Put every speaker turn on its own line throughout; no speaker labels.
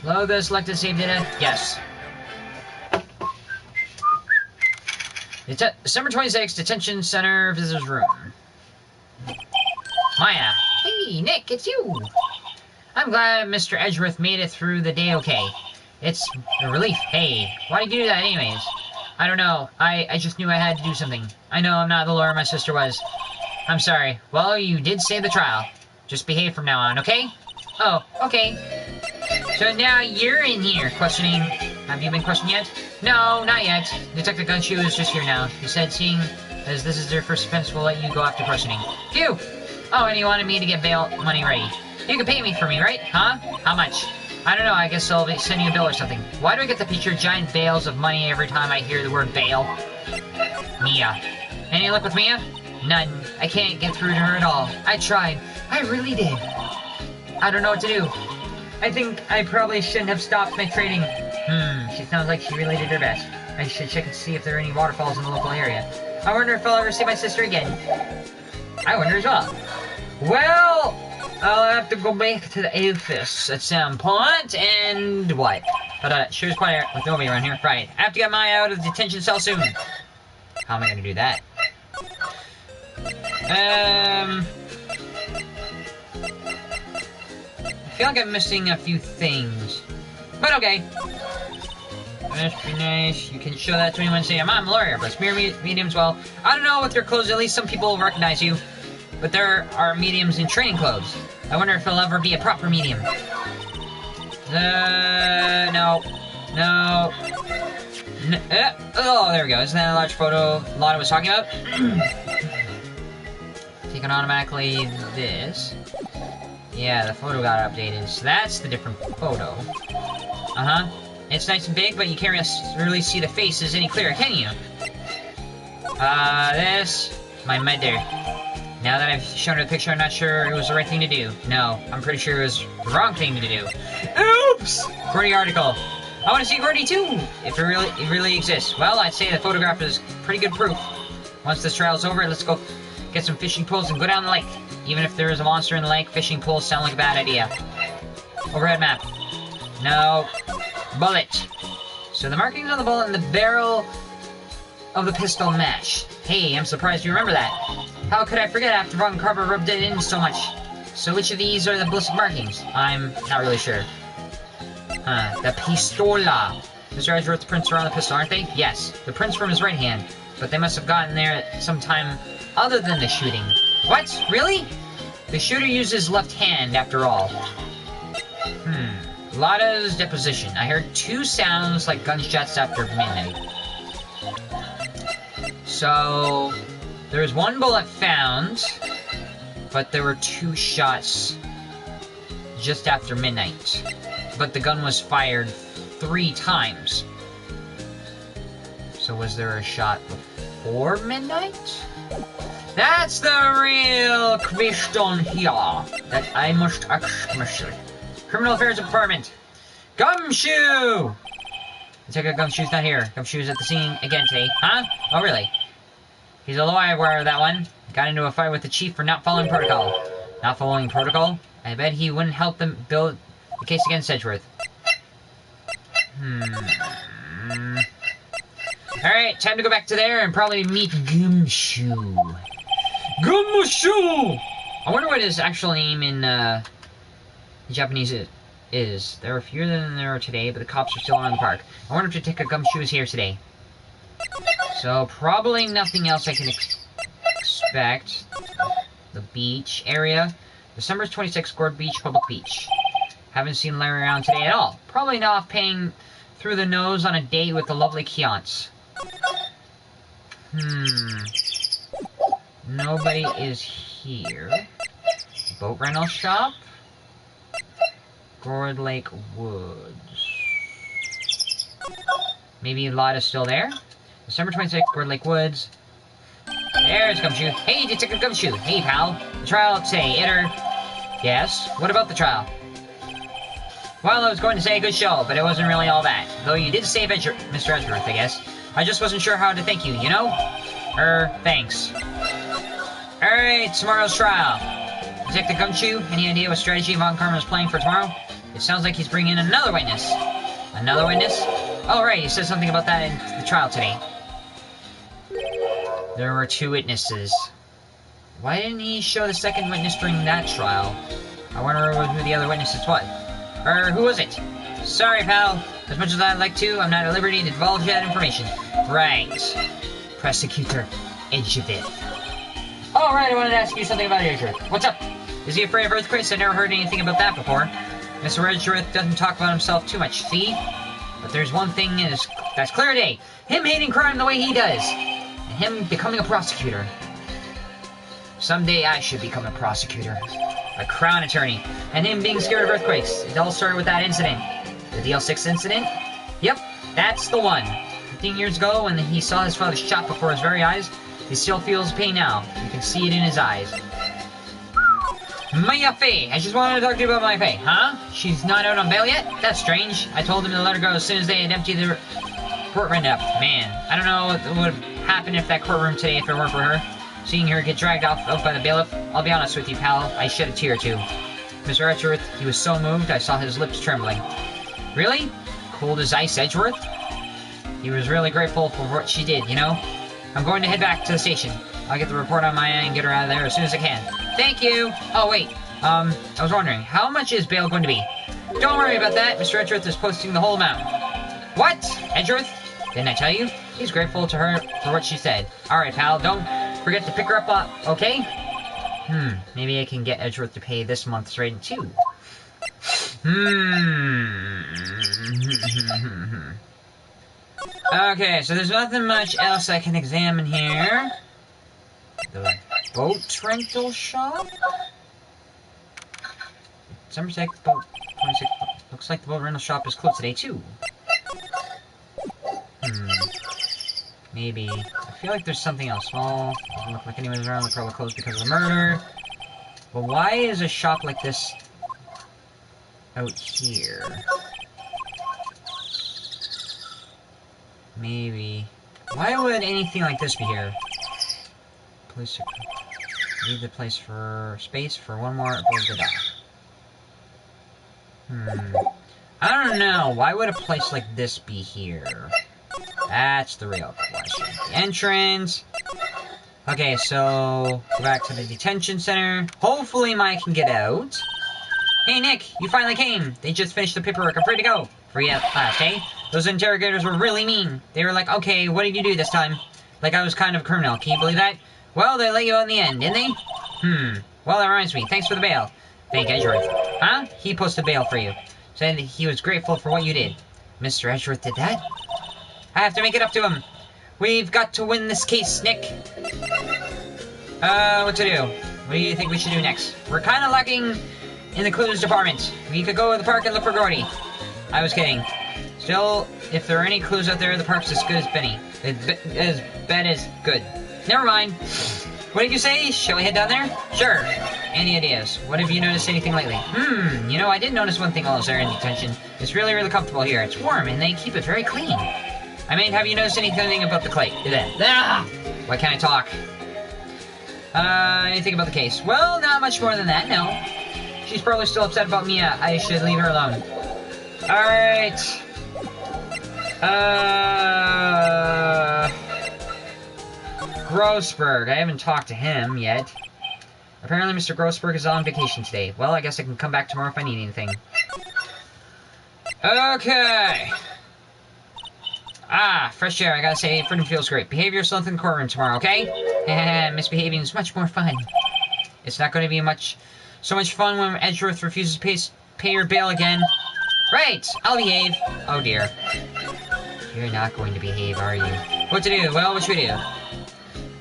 Logo selected save data? Yes. December 26th, Detention Center Visitors Room. Maya. Hey, Nick, it's you! I'm glad Mr. Edgeworth made it through the day okay. It's a relief. Hey, why did you do that anyways? I don't know. I just knew I had to do something. I know I'm not the lawyer my sister was. I'm sorry. Well, you did save the trial. Just behave from now on, okay? Oh, okay. So now you're in here questioning. Have you been questioned yet? No, not yet. Detective Gunshoe is just here now. He said seeing as this is their first offense, we'll let you go after questioning. Phew! Oh, and he wanted me to get bail money ready. You can pay me for me, right? Huh? How much? I don't know, I guess I'll send you a bill or something. Why do I get to picture giant bales of money every time I hear the word bail? Mia. Any luck with Mia? None. I can't get through to her at all. I tried. I really did. I don't know what to do. I think I probably shouldn't have stopped my trading. She sounds like she really did her best. I should check and see if there are any waterfalls in the local area. I wonder if I'll ever see my sister again. I wonder as well. Well, I'll have to go back to the office at some point, and what? But, sure is quiet with nobody around here. Right, I have to get Maya out of the detention cell soon. How am I gonna do that? I feel like I'm missing a few things. But okay. Must be nice. You can show that to anyone and say, I'm a lawyer, but smear mediums, well, I don't know with their clothes, at least some people will recognize you. But there are mediums in training clothes. I wonder if he'll ever be a proper medium. No. No. Oh, there we go. Isn't that a large photo Lotta was talking about? Taking automatically this. Yeah, the photo got updated, so that's the different photo. Uh-huh. It's nice and big, but you can't really see the faces any clearer, can you? This. My mother. Now that I've shown her the picture, I'm not sure it was the right thing to do. No, I'm pretty sure it was the wrong thing to do. Oops! Gordy article. I want to see Gordy too, if it really exists. Well, I'd say the photograph is pretty good proof. Once this trial's over, let's go get some fishing poles and go down the lake. Even if there is a monster in the lake, fishing poles sound like a bad idea. Overhead map. No. Bullet. So the markings on the bullet and the barrel of the pistol match. Hey, I'm surprised you remember that. How could I forget after Von Carver rubbed it in so much? So which of these are the ballistic markings? I'm not really sure. The pistola. Mr. Edgeworth's prints are on the pistol, aren't they? Yes. The prints from his right hand. But they must have gotten there at some time other than the shooting. What? Really? The shooter used his left hand, after all. Lotta's deposition. I heard 2 sounds like gunshots after midnight. So, there was 1 bullet found, but there were 2 shots just after midnight. But the gun was fired 3 times. So was there a shot before midnight? That's the real question here that I must ask myself. Criminal Affairs Department. Gumshoe! Detective Gumshoe's not here. Gumshoe's at the scene again today. Huh? Oh, really? He's a lawyer, that one. Got into a fight with the chief for not following protocol. Not following protocol? I bet he wouldn't help them build the case against Edgeworth. Alright, time to go back to there and probably meet Gumshoe. Gumshoe! I wonder what his actual name in Japanese is. There are fewer than there are today, but the cops are still around the park. I wonder if Detective Gumshoe is here today. So, probably nothing else I can expect. The beach area. December 26th, Gord Beach, Public Beach. Haven't seen Larry around today at all. Probably not off paying through the nose on a date with the lovely Keonce. Nobody is here. Boat rental shop. Gord Lake Woods. Maybe Lotta's still there? December 26th, Gord Lake Woods. There's Gumshoe. Hey, Detective Gumshoe. Hey, pal. The trial today, Yes? What about the trial? Well, I was going to say good show, but it wasn't really all that. Though you did save Mr. Edgeworth, I guess. I just wasn't sure how to thank you, you know? Thanks. Alright, tomorrow's trial. Detective Gumshoe, any idea what strategy Von Karma is playing for tomorrow? It sounds like he's bringing in another witness. Another witness? Oh, right, he said something about that in the trial today. There were 2 witnesses. Why didn't he show the second witness during that trial? I wonder who the other witnesses was. Or who was it? Sorry, pal. As much as I'd like to, I'm not at liberty to divulge that information. Right. Prosecutor Edgevith. Oh, right, I wanted to ask you something about Edgevith. What's up? Is he afraid of earthquakes? I've never heard anything about that before. Mr. Edgevith doesn't talk about himself too much, see? But there's one thing that's clear day. Him hating crime the way he does. And him becoming a prosecutor. Someday I should become a prosecutor. A crown attorney. And him being scared of earthquakes. It all started with that incident. The DL6 incident? Yep, that's the one. 15 years ago, when he saw his father shot before his very eyes, he still feels pain now. You can see it in his eyes. Maya Fey! I just wanted to talk to you about Maya Fey. Huh? She's not out on bail yet? That's strange. I told him to let her go as soon as they had emptied the courtroom up. Man, I don't know what would happen if that courtroom today if it weren't for her. Seeing her get dragged out by the bailiff, I'll be honest with you, pal, I shed a tear or two. Mr. Edgeworth, he was so moved, I saw his lips trembling. Really? Cold as ice, Edgeworth? He was really grateful for what she did, you know? I'm going to head back to the station. I'll get the report on my end and get her out of there as soon as I can. Thank you! Oh, wait. I was wondering, how much is bail going to be? Don't worry about that. Mr. Edgeworth is posting the whole amount. What? Edgeworth? Didn't I tell you? He's grateful to her for what she said. Alright, pal, don't forget to pick her up, okay? Maybe I can get Edgeworth to pay this month's rent, too. Okay, so there's nothing much else I can examine here. The boat rental shop? December 6th, boat 26th. Looks like the boat rental shop is closed today, too. Maybe. I feel like there's something else. Well, doesn't look like anyone's around. They're probably closed because of the murder. But why is a shop like this out here? Maybe. Why would anything like this be here? Police leave the place for space for one more aboard the dock. I don't know. Why would a place like this be here? That's the real question. The entrance. Okay, so go back to the detention center. Hopefully Mike can get out. Hey Nick, you finally came. They just finished the paperwork. I'm free to go. Free at last, eh? Those interrogators were really mean. They were like, okay, what did you do this time? Like I was kind of a criminal. Can you believe that? Well, they let you out in the end, didn't they? Well, that reminds me. Thanks for the bail. Thank Edgeworth. Huh? He posted bail for you. Said he was grateful for what you did. Mr. Edgeworth did that? I have to make it up to him. We've got to win this case, Nick. What to do? What do you think we should do next? We're kind of lacking in the clues department. We could go to the park and look for Gordy. I was kidding. Still, if there are any clues out there, the park's as good as Benny. As bad as good. Never mind. What did you say? Shall we head down there? Sure. Any ideas? What have you noticed anything lately? You know, I did notice one thing while I was there in detention. It's really, really comfortable here. It's warm, and they keep it very clean. I mean, have you noticed anything about the clay? Why can't I talk? Anything about the case? Well, not much more than that, no. She's probably still upset about Mia. I should leave her alone. Alright. Grossberg. I haven't talked to him yet. Apparently Mr. Grossberg is on vacation today. Well, I guess I can come back tomorrow if I need anything. Okay. Fresh air. I gotta say, freedom feels great. Behave yourself in the courtroom tomorrow, okay? Misbehaving is much more fun. It's not going to be so much fun when Edgeworth refuses to pay your bail again. Right, I'll behave. Oh dear. You're not going to behave, are you? What to do? Well, what should we do?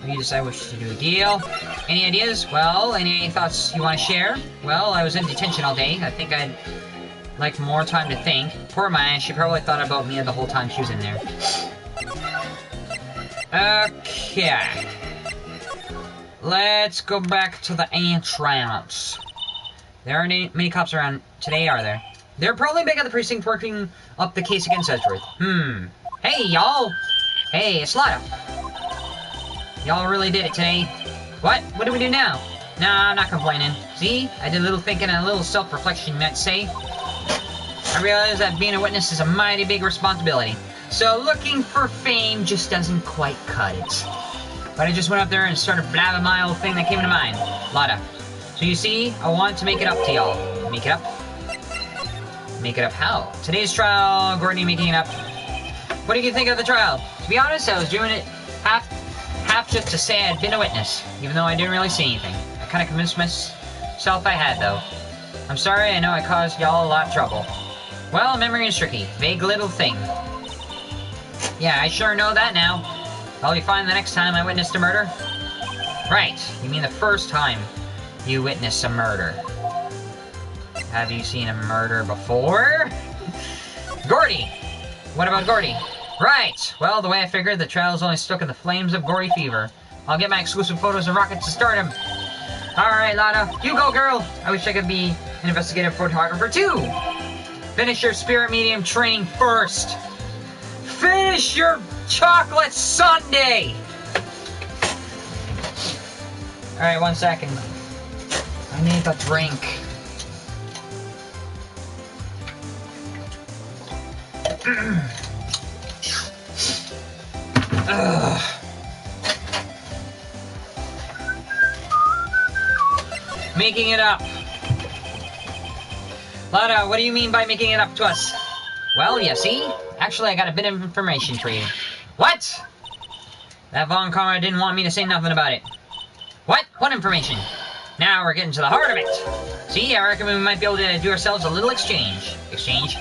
We decide what to do. A deal? Any ideas? Well, any thoughts you want to share? Well, I was in detention all day. I think I'd like more time to think. Poor Maya, she probably thought about me the whole time she was in there. Okay. Let's go back to the entrance. There aren't many cops around today, are there? They're probably back at the precinct working up the case against Edgeworth. Hey, y'all! Hey, it's Lotto. Y'all really did it today. What? What do we do now? Nah, I'm not complaining. See? I did a little thinking and a little self-reflection, you might say. I realize that being a witness is a mighty big responsibility. So looking for fame just doesn't quite cut it. But I just went up there and started blabbing my old thing that came to mind. Lada. So you see, I wanted to make it up to y'all. Make it up? Make it up how? Today's trial, Gordon making it up. What do you think of the trial? To be honest, I was doing it half just to say I'd been a witness, even though I didn't really see anything. I kind of convinced myself I had, though. I'm sorry, I know I caused y'all a lot of trouble. Well, memory is tricky. Vague little thing. Yeah, I sure know that now. I'll be fine the next time I witnessed a murder. Right, you mean the first time you witnessed a murder. Have you seen a murder before? Gordy! What about Gordy? Right! Well, the way I figured, the trial's only stuck in the flames of Gordy fever. I'll get my exclusive photos and rockets to start him. Alright, Lada. You go, girl! I wish I could be an investigative photographer, too! Finish your spirit medium training first! Finish your chocolate sundae! Alright, 1 second. I need a drink. Making it up. Lada, what do you mean by making it up to us? Well, you see, actually I got a bit of information for you. What? That Von Conrad didn't want me to say nothing about it. What? What information? Now we're getting to the heart of it. See, I reckon we might be able to do ourselves a little exchange. Exchange?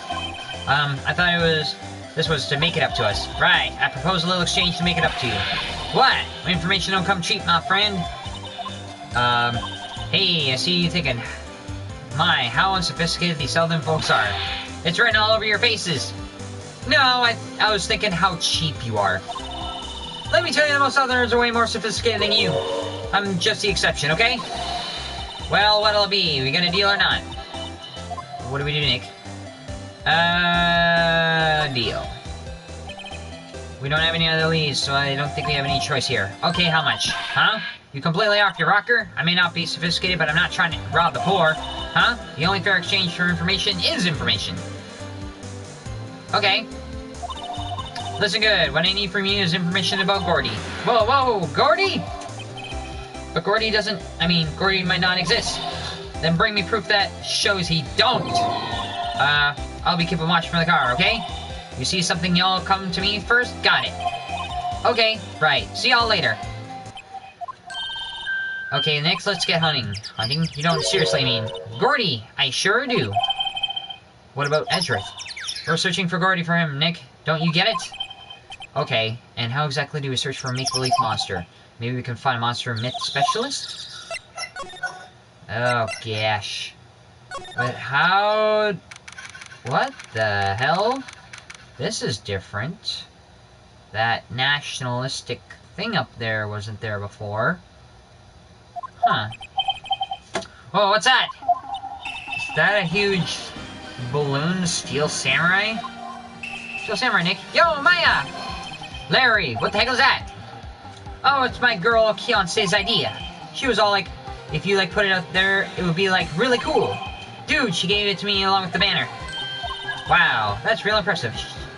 I thought this was to make it up to us. Right, I propose a little exchange to make it up to you. What? Information don't come cheap, my friend. Hey, I see you thinking, my, how unsophisticated these southern folks are. It's written all over your faces. No, I was thinking how cheap you are. Let me tell you, most southerners are way more sophisticated than you. I'm just the exception, okay? Well, what'll it be? We got a deal or not? What do we do, Nick? Deal. We don't have any other leads, so I don't think we have any choice here. Okay, how much? Huh? You completely off your rocker? I may not be sophisticated, but I'm not trying to rob the poor. Huh? The only fair exchange for information is information. Okay. Listen good. What I need from you is information about Gordy. Whoa, whoa, Gordy? But Gordy doesn't... I mean, Gordy might not exist. Then bring me proof that shows he don't. I'll be keeping watch from the car, okay? You see something, y'all come to me first? Got it. Okay, right. See y'all later. Okay, next let's get hunting. Hunting? You don't seriously mean... Gordy! I sure do. What about Ezra? We're searching for Gordy for him, Nick. Don't you get it? Okay, and how exactly do we search for a make-believe monster? Maybe we can find a monster myth specialist? Oh, gosh. But how... What the hell? This is different. That nationalistic thing up there wasn't there before. Huh. Whoa, what's that? Is that a huge balloon steel samurai? Steel samurai, Nick. Yo, Maya! Larry, what the heck was that? Oh, it's my girl Keonce's idea. She was all like, if you like put it up there, it would be like really cool. Dude, she gave it to me along with the banner. Wow, that's real impressive.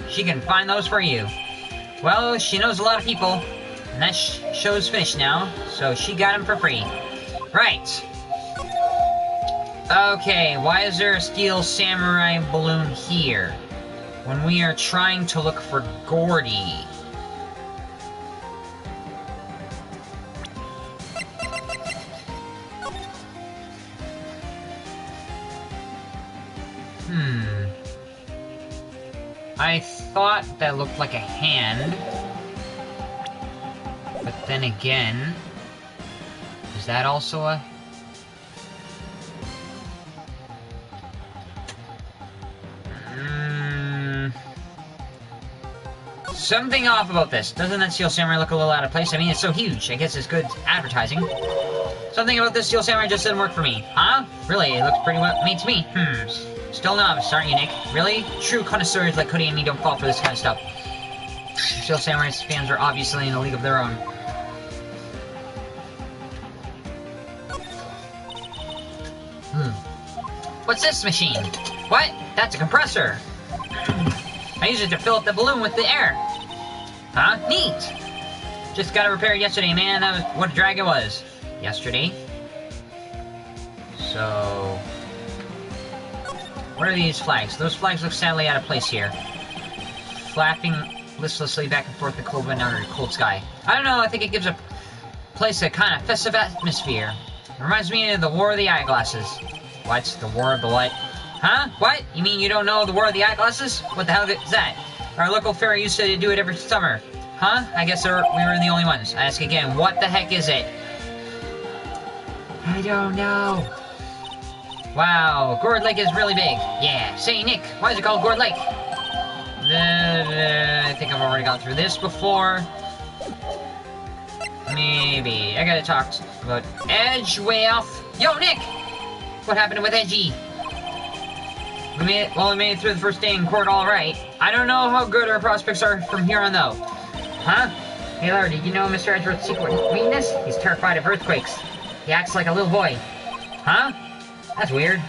She can find those for you. Well, she knows a lot of people, and that show's finished now, so she got them for free. Right. Okay, why is there a steel samurai balloon here? When we are trying to look for Gordy. I thought that looked like a hand. But then again... Is that also a... Something off about this. Doesn't that steel samurai look a little out of place? I mean, it's so huge. I guess it's good advertising. Something about this steel samurai just didn't work for me. Huh? Really? It looks pretty well made to me. Still novice, aren't you, Nick? Really? True connoisseurs like Cody and me don't fall for this kind of stuff. Steel samurai fans are obviously in a league of their own. What's this machine? What? That's a compressor. I use it to fill up the balloon with the air. Huh? Neat. Just got it repaired yesterday, man. That was what a drag it was. Yesterday. So... what are these flags? Those flags look sadly out of place here. Flapping listlessly back and forth in the cold wind under a cold sky. I don't know, I think it gives a place a kind of festive atmosphere. It reminds me of the War of the Eyeglasses. What? The War of the what? Huh? What? You mean you don't know the War of the Eyeglasses? What the hell is that? Our local fair used to do it every summer. Huh? I guess we were the only ones. I ask again, what the heck is it? I don't know. Wow, Gourd Lake is really big. Yeah. Say, Nick, why is it called Gourd Lake? I think I've already gone through this before. Maybe. I gotta talk about Edge way off. Yo, Nick! What happened with Edgy? We made it through the first day in court all right. I don't know how good our prospects are from here on, though. Huh? Hey, Larry, did you know Mr. Edgeworth's secret weakness? He's terrified of earthquakes. He acts like a little boy. Huh? That's weird.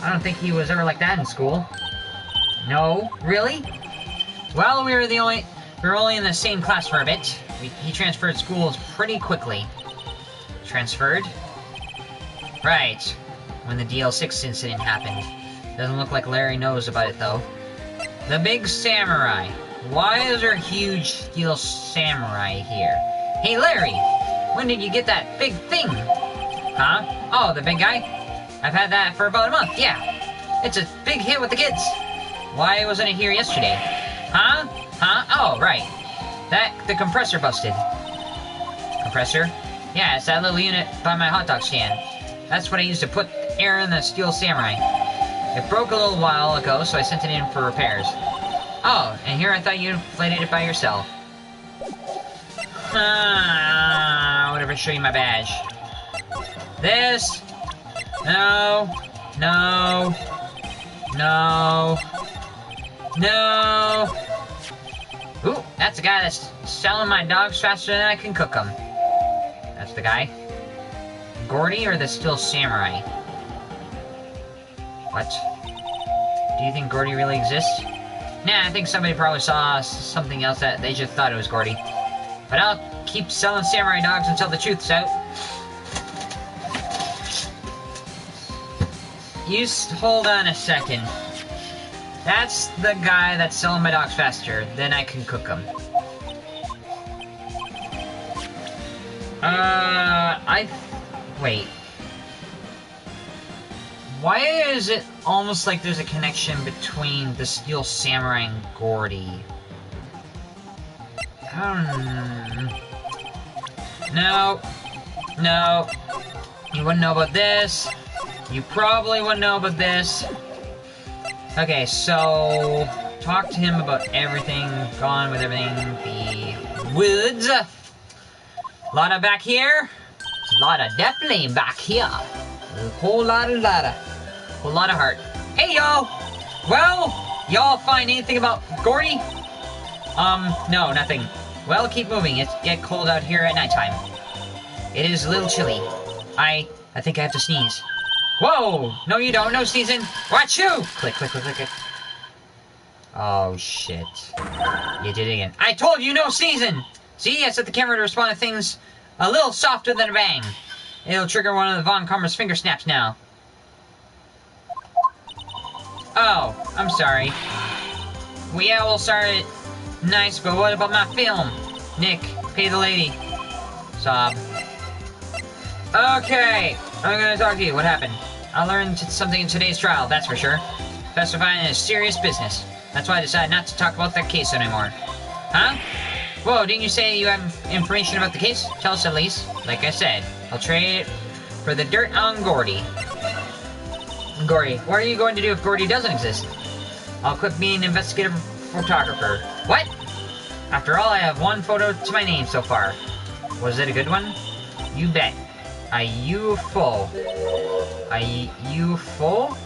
I don't think he was ever like that in school. No? Really? Well, we were only in the same class for a bit. He transferred schools pretty quickly. Transferred? Right. When the DL6 incident happened. Doesn't look like Larry knows about it, though. The big samurai. Why is there a huge steel samurai here? Hey, Larry! When did you get that big thing? Huh? Oh, the big guy? I've had that for about a month, yeah. It's a big hit with the kids. Why wasn't it here yesterday? Huh? Huh? Oh, right. The compressor busted. Compressor? Yeah, it's that little unit by my hot dog stand. That's what I used to put air in the steel samurai. It broke a little while ago, so I sent it in for repairs. Oh, and here I thought you inflated it by yourself. Whatever, show you my badge. This. No. No. No. No. Ooh, that's the guy that's selling my dogs faster than I can cook them. That's the guy. Gordy or the Steel Samurai? What? Do you think Gordy really exists? Nah, I think somebody probably saw something else that they just thought it was Gordy. But I'll keep selling samurai dogs until the truth's out. Hold on a second. That's the guy that's selling my dogs faster than I can cook them. Wait. Why is it almost like there's a connection between the Steel Samurai and Gordy? No. No. You wouldn't know about this. You probably wouldn't know about this. Okay, so... talk to him about everything. Gone with everything. The woods. Lotta back here. Lotta definitely back here. A whole lot of heart. Hey, y'all! Well, y'all find anything about Gordy? No, nothing. Well, keep moving. It's get cold out here at nighttime. It is a little chilly. I think I have to sneeze. Whoa! No, you don't. No sneezing. Watch you! Click, click, click, click, click. Oh, shit. You did it again. I told you no sneezing! See, I set the camera to respond to things a little softer than a bang. It'll trigger one of the Von Karma's finger snaps now. Oh, I'm sorry. Well, yeah, we'll start it nice, but what about my film? Nick, pay the lady. Sob. Okay, I'm gonna talk to you. What happened? I learned something in today's trial, that's for sure. Testifying is serious business. That's why I decided not to talk about that case anymore. Huh? Whoa, didn't you say you have information about the case? Tell us at least. Like I said, I'll trade it for the dirt on Gordy. Gordy, what are you going to do if Gordy doesn't exist? I'll quit being an investigative photographer. What? After all, I have one photo to my name so far. Was it a good one? You bet. A UFO. A UFO?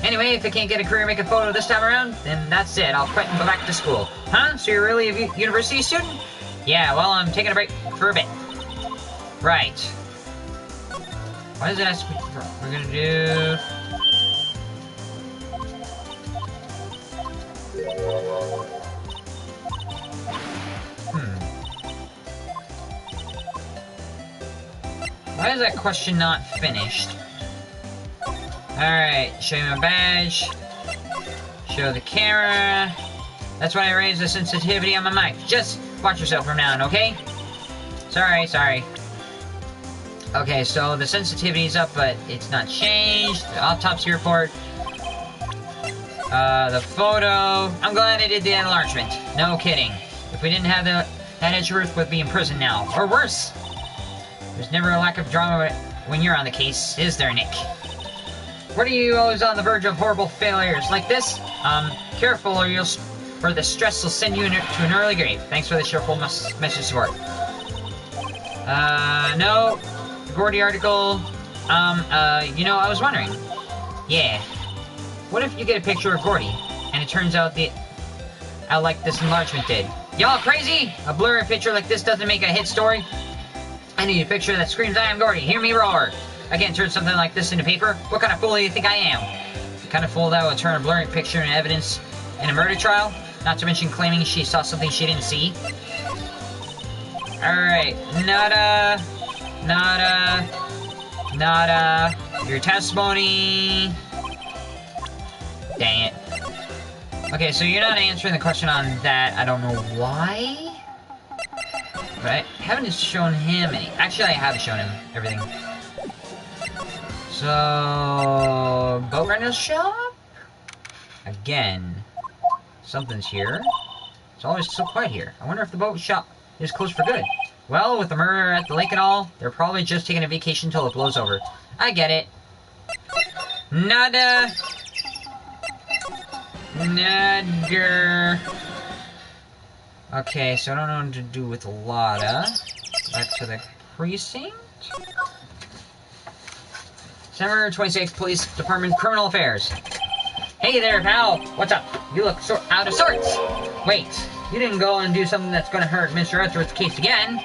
Anyway, if I can't get a career making photo this time around, then that's it. I'll quit and go back to school. Huh? So you're really a university student? Yeah, well, I'm taking a break for a bit. Right. Why does it ask me? We're gonna do... Why is that question not finished? Alright, show you my badge. Show the camera. That's why I raised the sensitivity on my mic. Just watch yourself from now on, okay? Sorry. Okay, so the sensitivity's up, but it's not changed. The autopsy report. The photo. I'm glad I did the enlargement. No kidding. If we didn't have that Edgeworth would be in prison now. Or worse. There's never a lack of drama when you're on the case, is there, Nick? What are you always on the verge of horrible failures like this? Careful or the stress will send you to an early grave. Thanks for the cheerful message support. No. Gordy article. You know, I was wondering. Yeah. What if you get a picture of Gordy, and it turns out like this enlargement did? Y'all crazy? A blurry picture like this doesn't make a hit story? I need a picture that screams, I am Gordy, hear me roar. I can't turn something like this into paper. What kind of fool do you think I am? The kind of fool that would turn a blurry picture into evidence in a murder trial? Not to mention claiming she saw something she didn't see. Alright, nada. Your testimony. Dang it. Okay, so you're not answering the question on that. I don't know why. But I haven't shown him any. Actually, I have shown him everything. So, boat rental shop? Again. Something's here. It's always so quiet here. I wonder if the boat shop is closed for good. Well, with the murder at the lake and all, they're probably just taking a vacation till it blows over. I get it. Nada. Okay, so I don't know what to do with Lada. Back to the precinct. December 26th, Police Department, Criminal Affairs. Hey there, pal. What's up? You look out of sorts. Wait, you didn't go and do something that's gonna hurt Mr. Edgeworth's case again?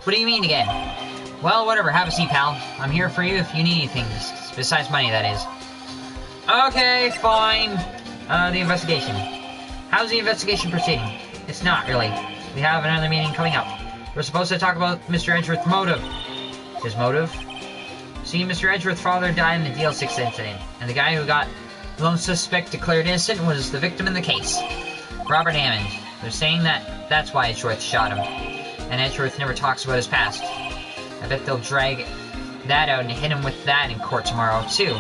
What do you mean again? Well, whatever. Have a seat, pal. I'm here for you if you need anything. Besides money, that is. Okay, fine. The investigation. How's the investigation proceeding? It's not, really. We have another meeting coming up. We're supposed to talk about Mr. Edgeworth's motive. His motive? See, Mr. Edgeworth's father died in the DL6 incident, and the guy who got the lone suspect declared innocent was the victim in the case. Robert Hammond. They're saying that that's why Edgeworth shot him. And Edgeworth never talks about his past. I bet they'll drag that out and hit him with that in court tomorrow, too.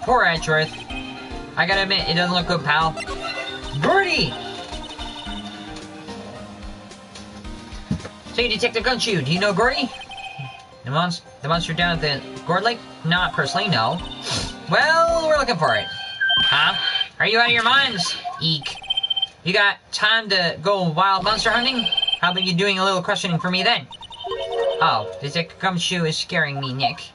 Poor Edgeworth. I gotta admit, it doesn't look good, pal. Gordy! Say, Detective Gumshoe, do you know Gordy? The monster down at the Gourd Lake? Not personally, no. Well, we're looking for it. Huh? Are you out of your minds? Eek. You got time to go wild monster hunting? How about you doing a little questioning for me then? Oh, Detective Gumshoe is scaring me, Nick.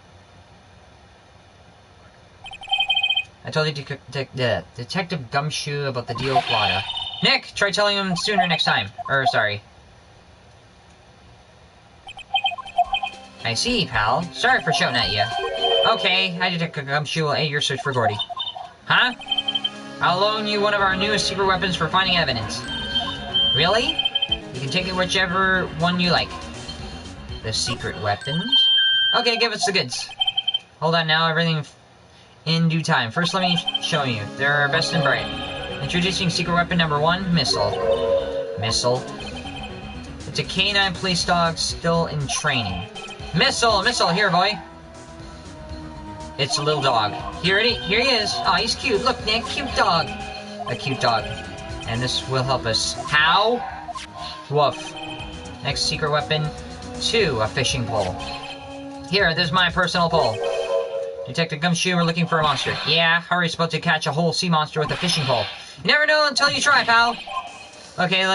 I told you Detective Gumshoe about the deal with Lada. Nick, try telling him sooner next time. Sorry. I see, pal. Sorry for shouting at you. Okay, I Detective Gumshoe will aid your search for Gordy. Huh? I'll loan you one of our newest secret weapons for finding evidence. Really? You can take it whichever one you like. The secret weapons? Okay, give us the goods. Hold on now, everything in due time. First, let me show you. They're best and bright. Introducing secret weapon number 1, Missile. Missile? It's a canine police dog still in training. Missile! Missile! Here, boy! It's a little dog. Here he is. Oh, he's cute. Look, Nick, cute dog. A cute dog. And this will help us. How? Woof. Next secret weapon 2, a fishing pole. Here, this is my personal pole. Detective Gumshoe, we're looking for a monster. Yeah, how are you supposed to catch a whole sea monster with a fishing pole? You never know until you try, pal. Okay,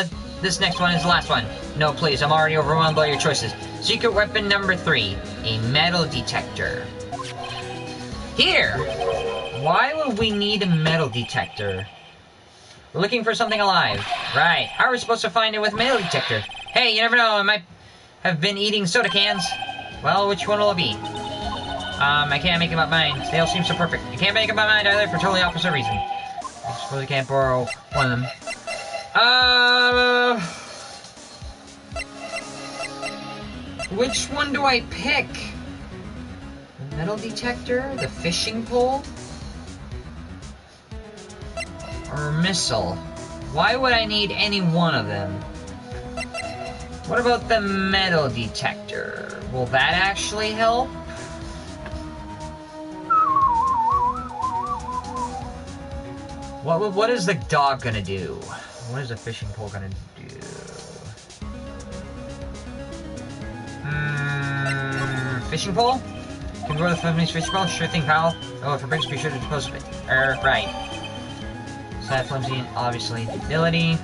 this next one is the last one. No, please, I'm already overwhelmed by your choices. Secret weapon number 3, a metal detector. Here! Why would we need a metal detector? We're looking for something alive. Right, how are we supposed to find it with a metal detector? Hey, you never know, I might have been eating soda cans. Well, which one will it be? I can't make up my mind. They all seem so perfect. I can't make up my mind either for totally opposite reason. I suppose I can't borrow one of them. Which one do I pick? The metal detector? The fishing pole? Or missile? Why would I need any one of them? What about the metal detector? Will that actually help? What is the dog gonna do? What is the fishing pole gonna do? Fishing pole? Can we go to the company's fishing pole? Sure thing, pal. Oh, if it breaks, be sure to dispose of it. Right. So that flimsy, obviously, the ability.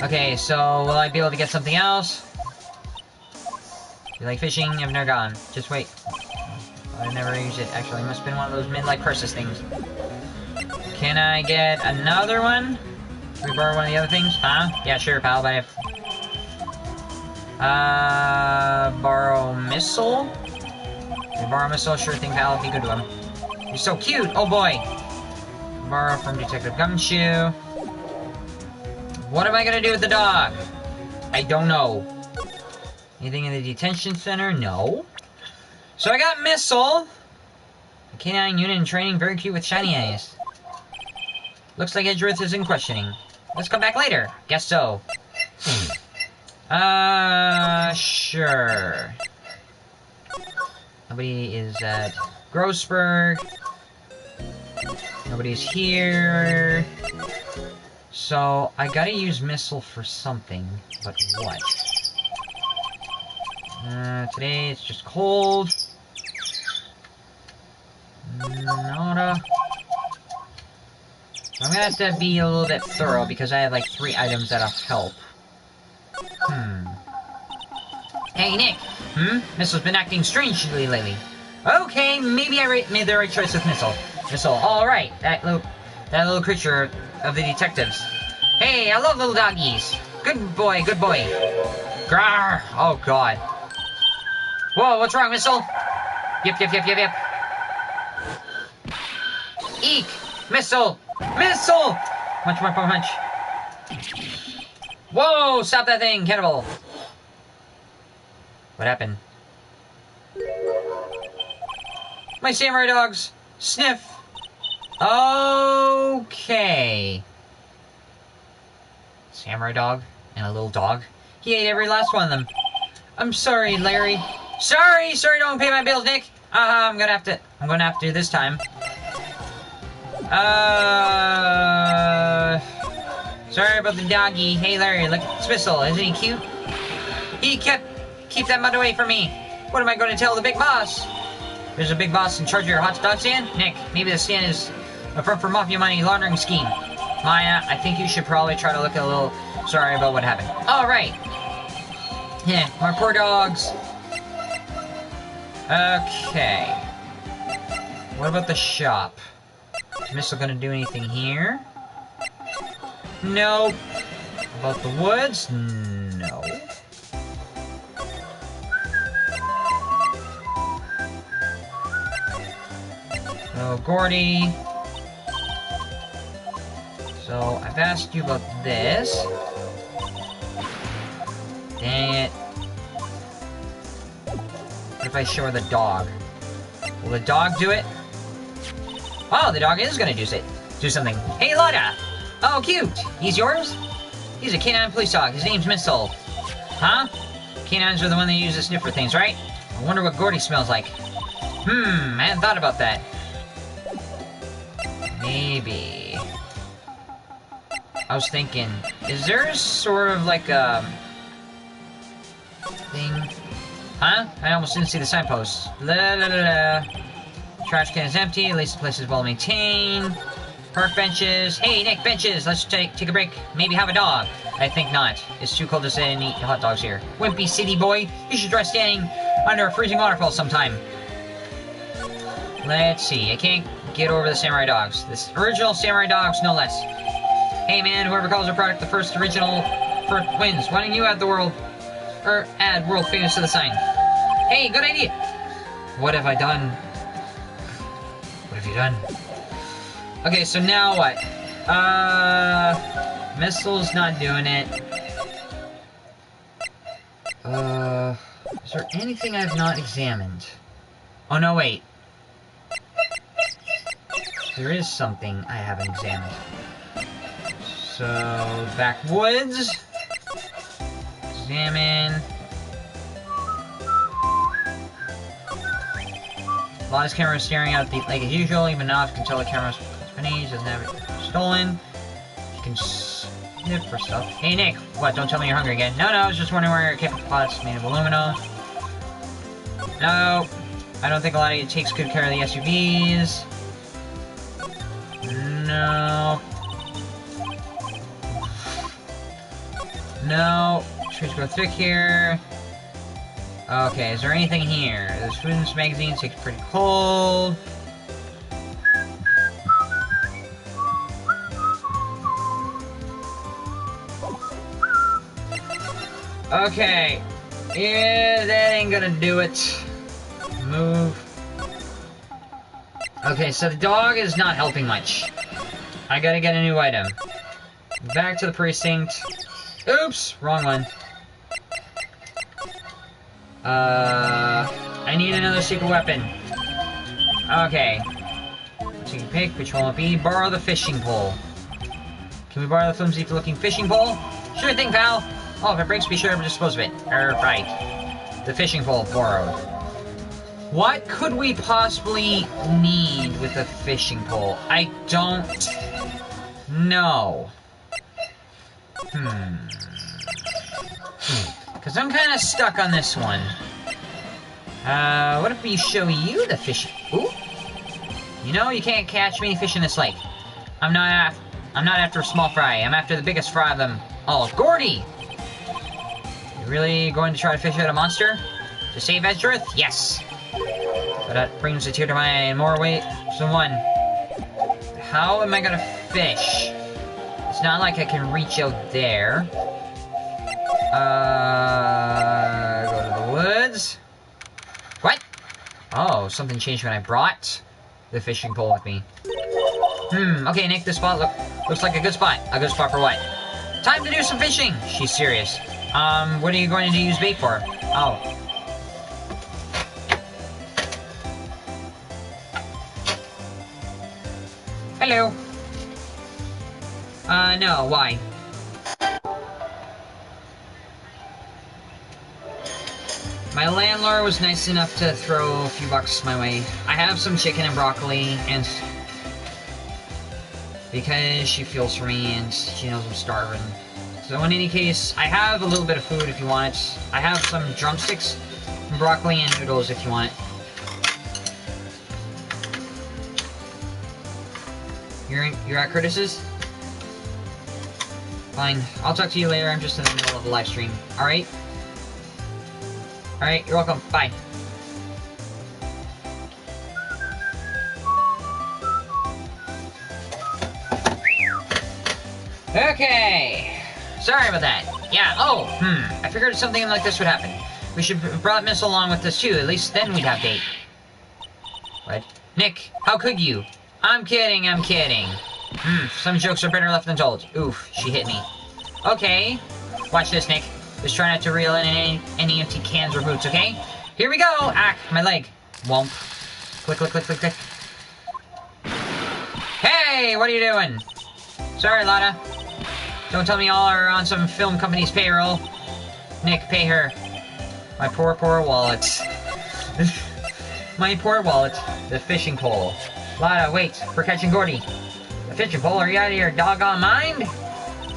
Okay, so will I be able to get something else? You like fishing? I've never gone. Just wait. I never used it. Actually, it must have been one of those midlife crisis things. Can I get another one? Can we borrow one of the other things? Huh? Yeah, sure, pal, but if... borrow missile? Can we borrow missile? Sure thing, pal. Be good to him. You're so cute! Oh, boy! Borrow from Detective Gumshoe. What am I gonna do with the dog? I don't know. Anything in the detention center? No. So I got missile. A canine unit in training, very cute with shiny eyes. Looks like Edgeworth is in questioning. Let's come back later. Guess so. Sure. Nobody is at Grossberg. Nobody's here. So, I gotta use missile for something. But what? Today it's just cold. Nada. I'm gonna have to be a little bit thorough because I have like 3 items that'll help. Hey, Nick! Missile's been acting strangely lately. Okay, maybe I made the right choice with Missile. Missile, alright. That little creature of the detectives. Hey, I love little doggies. Good boy, good boy. Grrr! Oh, God. Whoa, what's wrong, Missile? Yep. Eek! Missile! Missile! Punch. Whoa! Stop that thing, cannibal! What happened? My samurai dogs! Sniff! Okay. Samurai dog and a little dog. He ate every last one of them. I'm sorry, Larry. Sorry, don't pay my bills, Nick. I'm gonna have to do this time. Sorry about the doggy. Hey, Larry, look at this missile. Isn't he cute? Keep that mud away from me. What am I going to tell the big boss? There's a big boss in charge of your hot dog stand? Nick, maybe the stand is a front for mafia money laundering scheme. Maya, I think you should probably try to look a little sorry about what happened. Alright. Yeah, my poor dogs. Okay. What about the shop? Is Missile gonna do anything here? No. About the woods? No. So, Gordy. So, I've asked you about this. Dang it. What if I show her the dog? Will the dog do it? Oh, the dog is gonna do something. Hey, Lotta! Oh, cute! He's yours? He's a canine police dog. His name's Missile. Huh? Canines are the one they use to sniff for things, right? I wonder what Gordy smells like. I hadn't thought about that. Maybe. I was thinking, is there sort of like a thing? Huh? I almost didn't see the signpost. Trash can is empty, at least the place is well maintained. Park benches. Hey, Nick, benches! Let's take a break. Maybe have a dog. I think not. It's too cold to sit and eat hot dogs here. Wimpy city boy, you should try standing under a freezing waterfall sometime. Let's see. I can't get over the samurai dogs. This original samurai dogs, no less. Hey man, whoever calls their product the first original wins. Why don't you add add world famous to the sign? Hey, good idea. What have I done? What have you done? Okay, so now what? Missile's not doing it. Is there anything I've not examined? Oh, no, wait. There is something I haven't examined. So, backwoods. Examine. Lot's camera is staring out the lake as usual, even now can tell the camera's finished, doesn't have it stolen. You can sniff for stuff. Hey Nick, what, don't tell me you're hungry again. No, I was just wondering where your kept pots made of aluminum. No, I don't think a lot of you takes good care of the SUVs. No, trees grow thick here. Okay, is there anything here? The students' magazine takes pretty cold. Okay. Yeah, that ain't gonna do it. Move. Okay, so the dog is not helping much. I gotta get a new item. Back to the precinct. Oops! Wrong one. I need another secret weapon. Okay. So you can pick which one will it be. Borrow the fishing pole. Can we borrow the flimsy-looking fishing pole? Sure thing, pal. Oh, if it breaks, be sure to dispose of it. Right. The fishing pole borrowed. What could we possibly need with a fishing pole? I don't know. Because I'm kind of stuck on this one. What if we show you the fish? Ooh. You know, you can't catch many fish in this lake. I'm not after a small fry. I'm after the biggest fry of them all. Gordy! You really going to try to fish out a monster? To save Edgeworth? Yes. But that brings it here to my more weight. So one. How am I gonna fish? It's not like I can reach out there. Go to the woods. What? Oh, something changed when I brought the fishing pole with me. Okay, Nick, this spot looks like a good spot. A good spot for what? Time to do some fishing! She's serious. What are you going to use bait for? Oh. Hello. No, why? My landlord was nice enough to throw a few bucks my way. I have some chicken and broccoli, and because she feels for me and she knows I'm starving. So in any case, I have a little bit of food if you want it. I have some drumsticks, and broccoli, and noodles if you want it. You're at Curtis's? Fine. I'll talk to you later. I'm just in the middle of a live stream. Alright? Alright, you're welcome. Bye. Okay. Sorry about that. Yeah, I figured something like this would happen. We should have brought Miss along with us too. At least then we'd have date. What? Nick, how could you? I'm kidding, I'm kidding. Some jokes are better left than told. Oof, she hit me. Okay. Watch this, Nick. Just try not to reel in any empty cans or boots, okay? Here we go! Ah, my leg. Womp. Click, click, click, click, click. Hey, what are you doing? Sorry, Lotta. Don't tell me y'all are on some film company's payroll. Nick, pay her. My poor, poor wallet. My poor wallet. The fishing pole. Lotta, wait. We're catching Gordy. The fishing pole? Are you out of your doggone mind?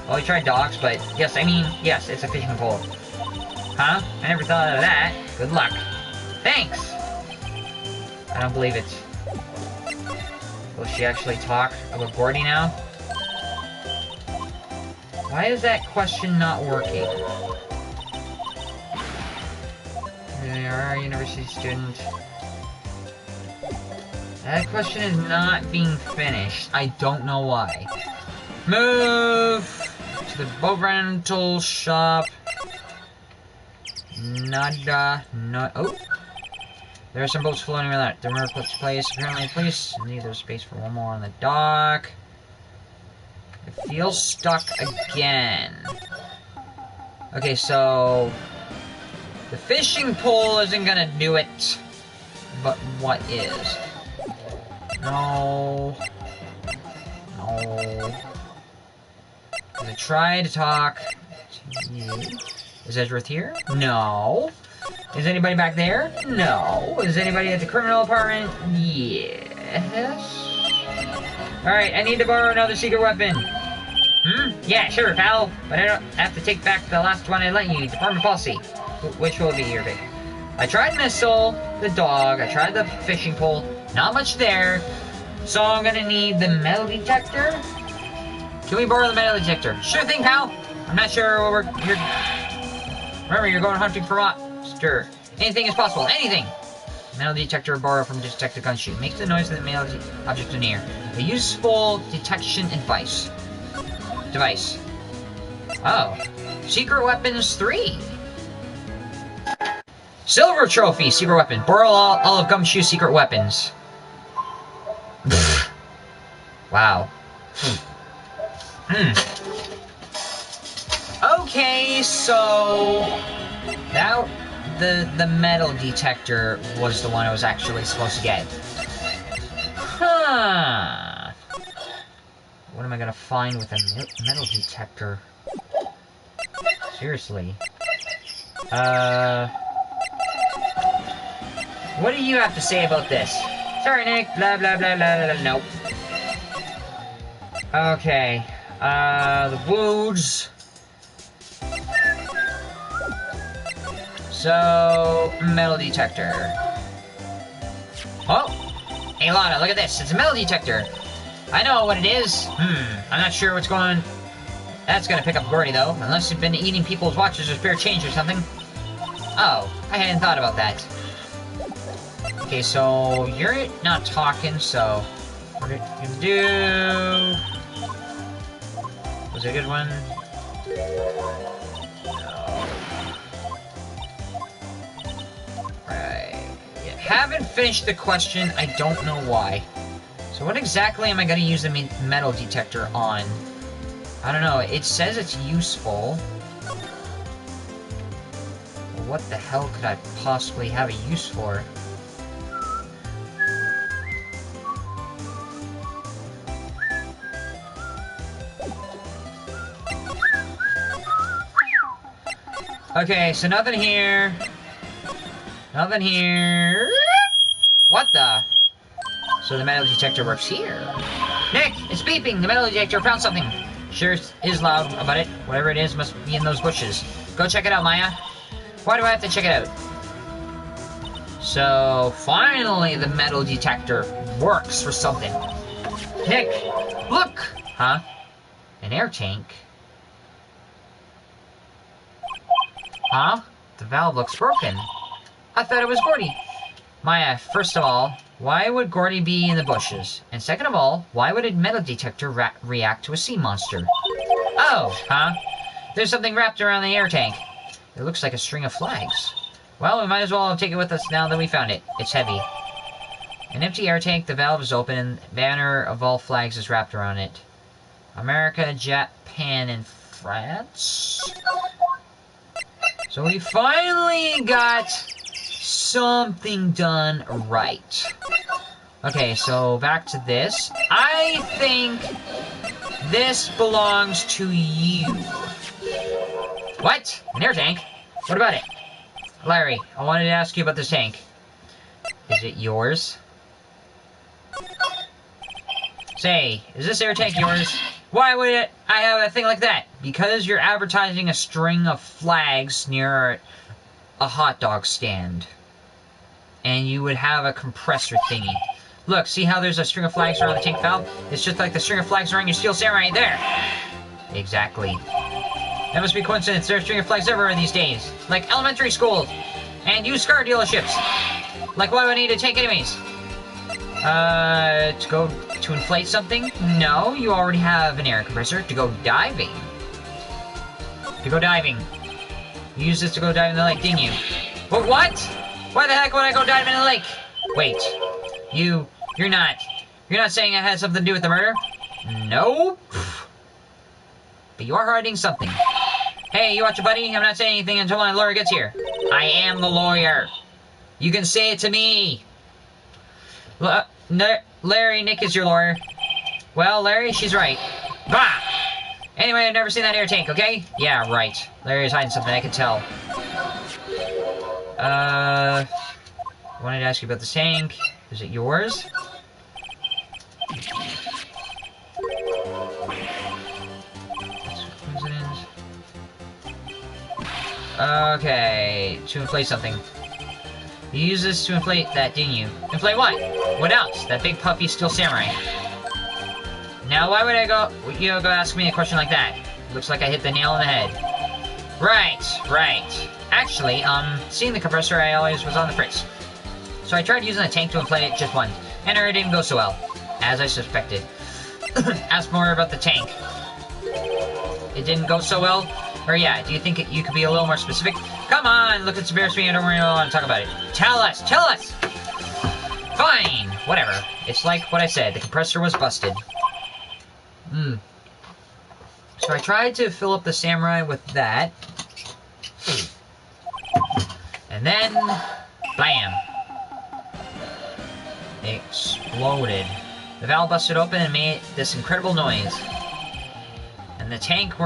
Well, we tried dogs, but yes, it's a fishing pole. Huh? I never thought of that. Good luck. Thanks! I don't believe it. Will she actually talk about Gordy now? Why is that question not working? You are a university student. That question is not being finished. I don't know why. Move to the boat rental shop. Nada. No. Oh. There are some boats floating around that. The river puts place. Apparently, please leave there's space for one more on the dock. It feels stuck again. Okay, so... the fishing pole isn't gonna do it. But what is? No. No. I'm gonna try to talk to you. Is Edgeworth here? No. Is anybody back there? No. Is anybody at the criminal apartment? Yes. Alright, I need to borrow another secret weapon. Yeah, sure, pal. But I don't have to take back the last one I lent you. Department policy. Which will be your pick? I tried missile, the dog, I tried the fishing pole. Not much there. So I'm gonna need the metal detector. Can we borrow the metal detector? Sure thing, pal. I'm not sure what remember, you're going hunting for monster. Anything is possible. Anything. Metal detector borrowed from detective gun shoot. Makes the noise of the metal object in the air. A useful detection device. Oh. Secret weapons 3. Silver trophy, secret weapon. Borrow all of Gumshoe's secret weapons. Wow. Okay, so now the metal detector was the one I was actually supposed to get. Huh. What am I gonna find with a metal detector? Seriously. What do you have to say about this? Sorry, Nick. Blah, blah, blah, blah, blah. Nope. Okay. The woods. So, metal detector. Oh! Hey, Lana, look at this. It's a metal detector. I know what it is. I'm not sure what's going on. That's gonna pick up Gordy, though. Unless you've been eating people's watches or spare change or something. Oh, I hadn't thought about that. Okay, so you're not talking, so what are you gonna do? Was it a good one? No. Right. Yeah, haven't finished the question. I don't know why. So what exactly am I gonna use the metal detector on? I don't know. It says it's useful. Well, what the hell could I possibly have a use for? Okay, so nothing here. Nothing here. What the? So the metal detector works here. Nick, it's beeping. The metal detector found something. Sure is loud about it. Whatever it is must be in those bushes. Go check it out, Maya. Why do I have to check it out? So, finally the metal detector works for something. Nick, look! Huh? An air tank? Huh? The valve looks broken. I thought it was Gordy. Maya, first of all, why would Gordy be in the bushes? And second of all, why would a metal detector react to a sea monster? Oh, huh? There's something wrapped around the air tank. It looks like a string of flags. Well, we might as well take it with us now that we found it. It's heavy. An empty air tank, the valve is open, and the banner of all flags is wrapped around it. America, Japan, and France? So we finally got something done right. Okay, so back to this. I think this belongs to you. What? An air tank? What about it? Larry, I wanted to ask you about this tank. Is it yours? Say, is this air tank yours? Why would I have a thing like that? Because you're advertising a string of flags near a hot dog stand. And you would have a compressor thingy. Look, see how there's a string of flags around the tank valve? It's just like the string of flags around your steel samurai there. Exactly. That must be coincidence. There's a string of flags everywhere these days. Like elementary schools. And used car dealerships. Like, why would I need a tank anyways? To go to inflate something? No, you already have an air compressor. To go diving. To go diving. You used this to go dive in the lake, didn't you? But what? Why the heck would I go dive in the lake? Wait. You're not saying it had something to do with the murder? Nope. but you are hiding something. Hey, you watch it, buddy? I'm not saying anything until my lawyer gets here. I am the lawyer. You can say it to me. Larry, Nick is your lawyer. Well, Larry, she's right. Bah! Anyway, I've never seen that air tank, okay? Yeah, right. Larry's hiding something, I can tell. I wanted to ask you about the tank. Is it yours? Coincidence. Okay, to inflate something. You used this to inflate that, didn't you? Inflate what? What else? That big puppy steel samurai. Now, why would you go ask me a question like that? Looks like I hit the nail on the head. Right. Actually, seeing the compressor, I always was on the fritz. So I tried using the tank to inflate it just once, and it didn't go so well, as I suspected. Ask more about the tank. It didn't go so well? Or yeah, do you think you could be a little more specific? Come on, look, it's embarrassing me, I don't really want to talk about it. Tell us! Fine, whatever. It's like what I said, the compressor was busted. So I tried to fill up the samurai with that. And then, blam. It exploded. The valve busted open and made this incredible noise. And the tank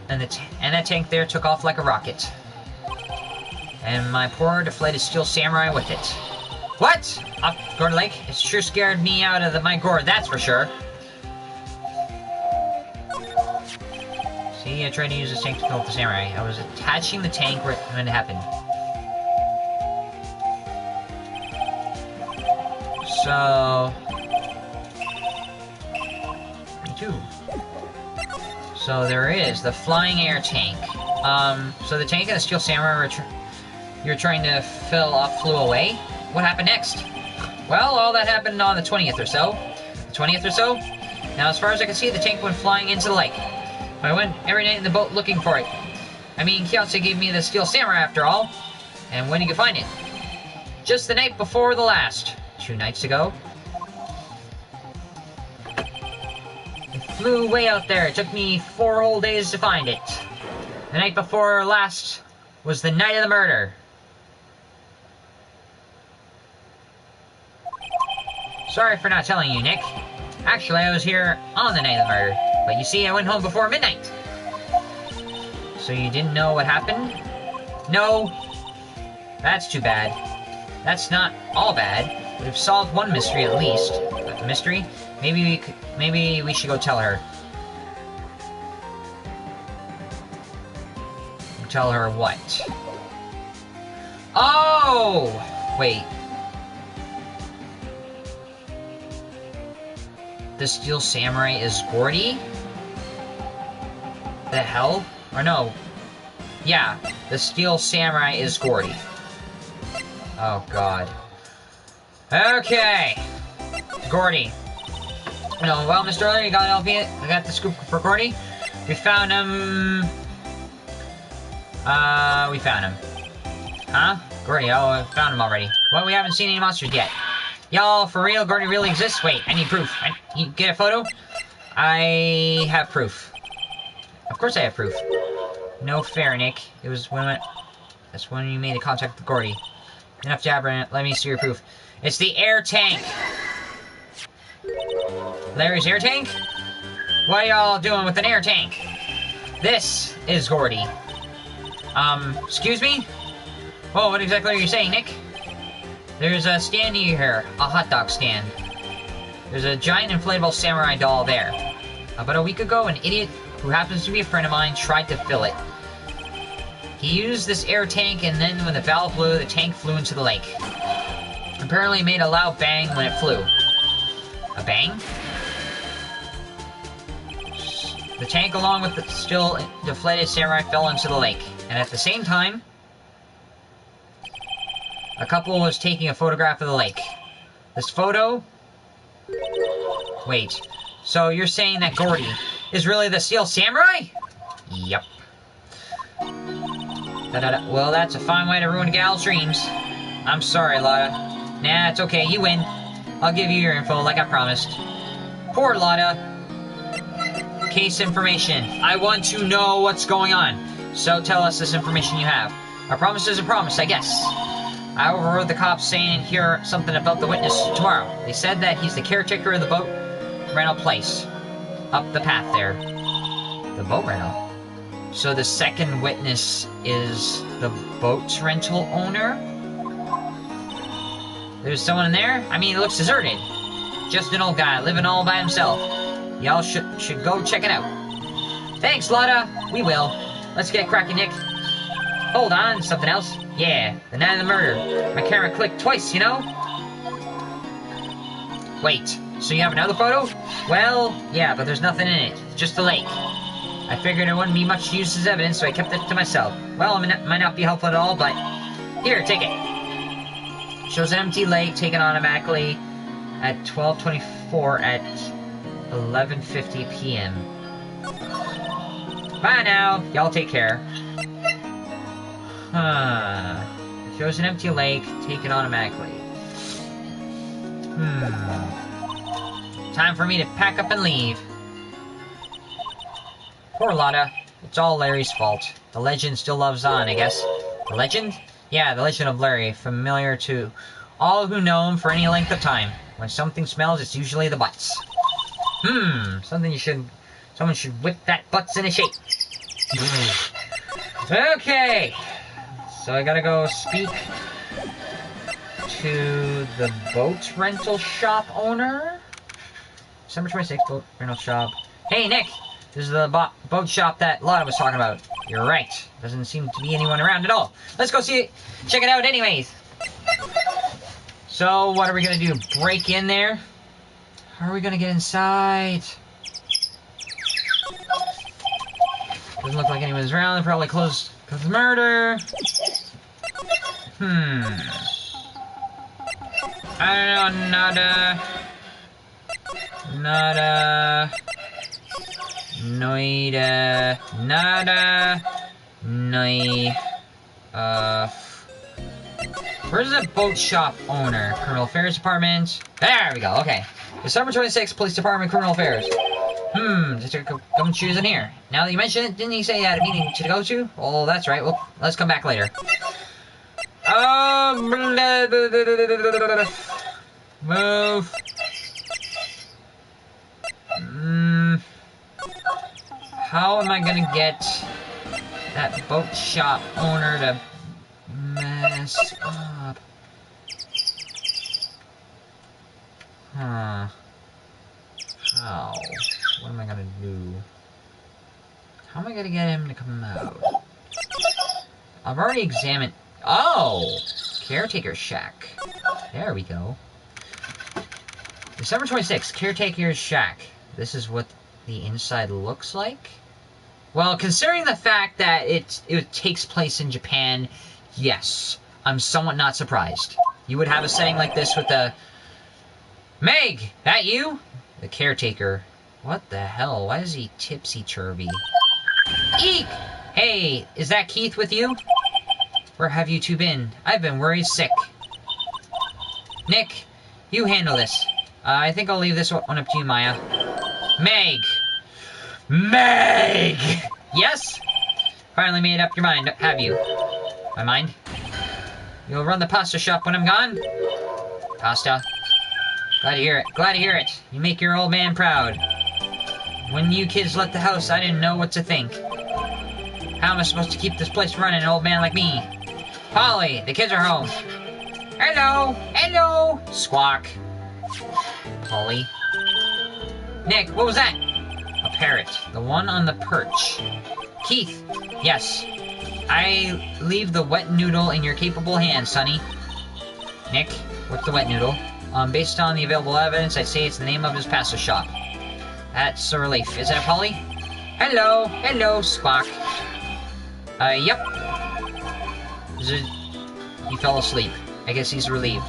that tank there took off like a rocket. And my poor deflated steel samurai with it. What? Gourd Lake? It sure scared me out of my gourd, that's for sure. See, I tried to use this tank to fill up the samurai. I was attaching the tank when it happened. So... me too. So there is the flying air tank. So the tank and the steel samurai you're trying to fill up flew away? What happened next? Well, all that happened on the 20th or so. The 20th or so? Now, as far as I can see, the tank went flying into the lake. I went every night in the boat looking for it. I mean, Kyotsu gave me the steel samurai after all. And when did you find it? Just the night before the last. 2 nights ago. It flew way out there. It took me 4 whole days to find it. The night before last was the night of the murder. Sorry for not telling you, Nick. Actually, I was here on the night of the murder. But you see, I went home before midnight. So you didn't know what happened? No. That's too bad. That's not all bad. We've solved one mystery at least. But the mystery? Maybe we should go tell her. Tell her what? Oh! Wait. The steel samurai is Gordy? The hell? Or no. Yeah, the steel samurai is Gordy. Oh god. Okay. Gordy. No, well, Mr. Earlier, you got Elviet. I got the scoop for Gordy. We found him. We found him. Huh? Gordy, oh, I found him already. Well, we haven't seen any monsters yet. Y'all, for real? Gordy really exists? Wait, I need proof. You get a photo? I have proof. Of course I have proof. No fair, Nick. It was when that's when you made a contact with Gordy. Enough jabbering it. Let me see your proof. It's the air tank! Larry's air tank? What are y'all doing with an air tank? This is Gordy. Excuse me? Whoa, what exactly are you saying, Nick? There's a stand near here, a hot dog stand. There's a giant inflatable samurai doll there. About a week ago, an idiot who happens to be a friend of mine tried to fill it. He used this air tank, and then when the valve blew, the tank flew into the lake. Apparently it made a loud bang when it flew. A bang? The tank, along with the still deflated samurai, fell into the lake. And at the same time, a couple was taking a photograph of the lake. This photo... Wait. So you're saying that Gordy is really the steel samurai? Yep. Well, that's a fine way to ruin a gal's dreams. I'm sorry, Lotta. Nah, it's okay, you win. I'll give you your info like I promised. Poor Lotta. Case information. I want to know what's going on. So tell us this information you have. A promise is a promise, I guess. I overheard the cops saying here something about the witness tomorrow. They said that he's the caretaker of the boat rental place. Up the path there. The boat rental? So the second witness is the boat rental owner? There's someone in there? I mean, it looks deserted. Just an old guy living all by himself. Y'all should go check it out. Thanks, Lotta. We will. Let's get cracking, Nick. Hold on, something else. Yeah, the night of the murder. My camera clicked twice, you know? Wait, so you have another photo? Well, yeah, but there's nothing in it. It's just a lake. I figured it wouldn't be much use as evidence, so I kept it to myself. Well, it might not be helpful at all, but... Here, take it. Shows an empty lake taken automatically at 12:24 at 11:50 p.m. Bye now. Y'all take care. Shows an empty lake taken automatically. Time for me to pack up and leave. Poor Lotta. It's all Larry's fault. The legend still lives on, I guess. The legend? Yeah, the legend of Larry. Familiar to all who know him for any length of time. When something smells, it's usually the butts. Someone should whip that butts into shape. Okay. So I gotta go speak to the boat rental shop owner. December 26th, boat rental shop. Hey, Nick! This is the boat shop that Lotta was talking about. You're right. Doesn't seem to be anyone around at all. Let's go see it. Check it out anyways. So, what are we gonna do? Break in there? How are we gonna get inside? Doesn't look like anyone's around. They're probably closed because of murder. I don't know, nada. Where's the boat shop owner? Criminal Affairs Department. There we go, okay. December 26th, Police Department, Criminal Affairs. Just come choose in here. Now that you mention it, didn't he say he had a meeting to go to? Oh, that's right. Well, let's come back later. Move. How am I gonna get that boat shop owner to mess up? How? What am I gonna do? How am I gonna get him to come out? I've already examined... Oh! Caretaker's shack. There we go. December 26th, Caretaker's shack. This is what the inside looks like? Well, considering the fact that it takes place in Japan, yes, I'm somewhat not surprised. You would have a setting like this with the... Meg! That you? The caretaker. What the hell? Why is he tipsy-turvy? Eek! Hey, is that Keith with you? Where have you two been? I've been worried sick. Nick, you handle this. I think I'll leave this one up to you, Maya. Meg! Meg! Yes? Finally made up your mind, have you? My mind? You'll run the pasta shop when I'm gone? Pasta? Glad to hear it. Glad to hear it. You make your old man proud. When you kids left the house, I didn't know what to think. How am I supposed to keep this place running, an old man like me? Polly, the kids are home. Hello! Hello! Squawk. Polly. Nick, what was that? A parrot. The one on the perch. Keith. Yes. I leave the wet noodle in your capable hands, Sonny. Nick, what's the wet noodle? Based on the available evidence, I'd say it's the name of his pasta shop. That's a relief. Is that Polly? Hello. Hello, Squawk. Yep. He fell asleep. I guess he's relieved.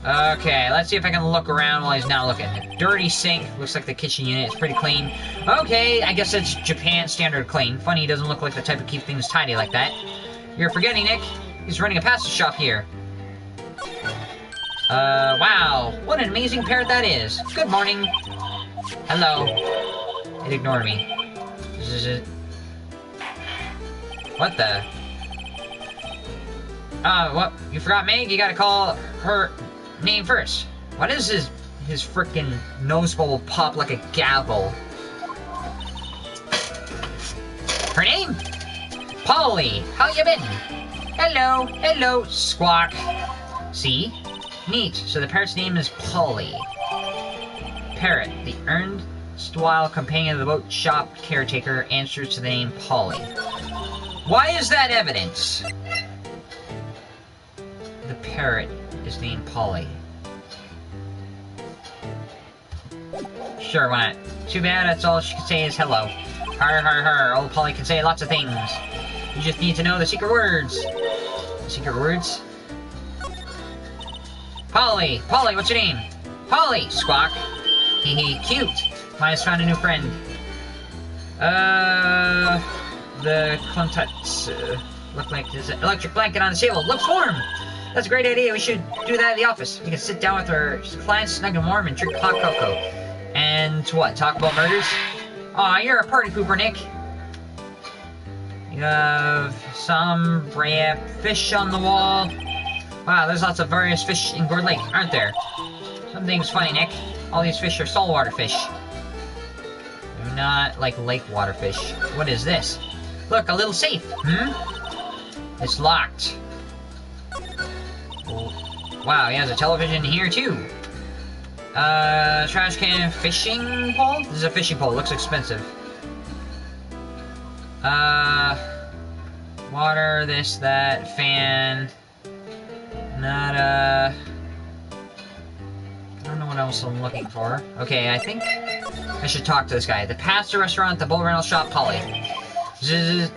Okay, let's see if I can look around while he's not looking. Dirty sink. Looks like the kitchen unit is pretty clean. Okay, I guess it's Japan standard clean. Funny he doesn't look like the type to keep things tidy like that. You're forgetting, Nick. He's running a pasta shop here. Wow. What an amazing parrot that is. Good morning. Hello. It ignored me. What the? What? You forgot Meg? You gotta call her name first. What is his frickin' nose bowl pop like a gavel? Her name? Polly. How you been? Hello. Hello. Squawk. See? Neat. So the parrot's name is Polly. Parrot. The erstwhile companion of the boat shop caretaker answers to the name Polly. Why is that evidence? The parrot is named Polly. Sure, why not? Too bad, that's all she can say is hello. Har har har, old Polly can say lots of things. You just need to know the secret words. Secret words? Polly! Polly, what's your name? Polly! Squawk. Hee hee, cute. Mine's found a new friend. The contacts look like there's an electric blanket on the table. Looks warm! That's a great idea. We should do that at the office. We can sit down with our clients, snug and warm, and drink hot cocoa. And what? Talk about murders? Aw, you're a party pooper, Nick. You have some rare fish on the wall. Wow, there's lots of various fish in Gourd Lake, aren't there? Something's funny, Nick. All these fish are saltwater fish. They're not like lake water fish. What is this? Look, a little safe. It's locked. Wow, he has a television here too. Trash can, fishing pole? This is a fishing pole, looks expensive. Water, this, that, fan. Not, I don't know what else I'm looking for. Okay, I think I should talk to this guy. The pasta restaurant, the boat rental shop, Polly. Zzz.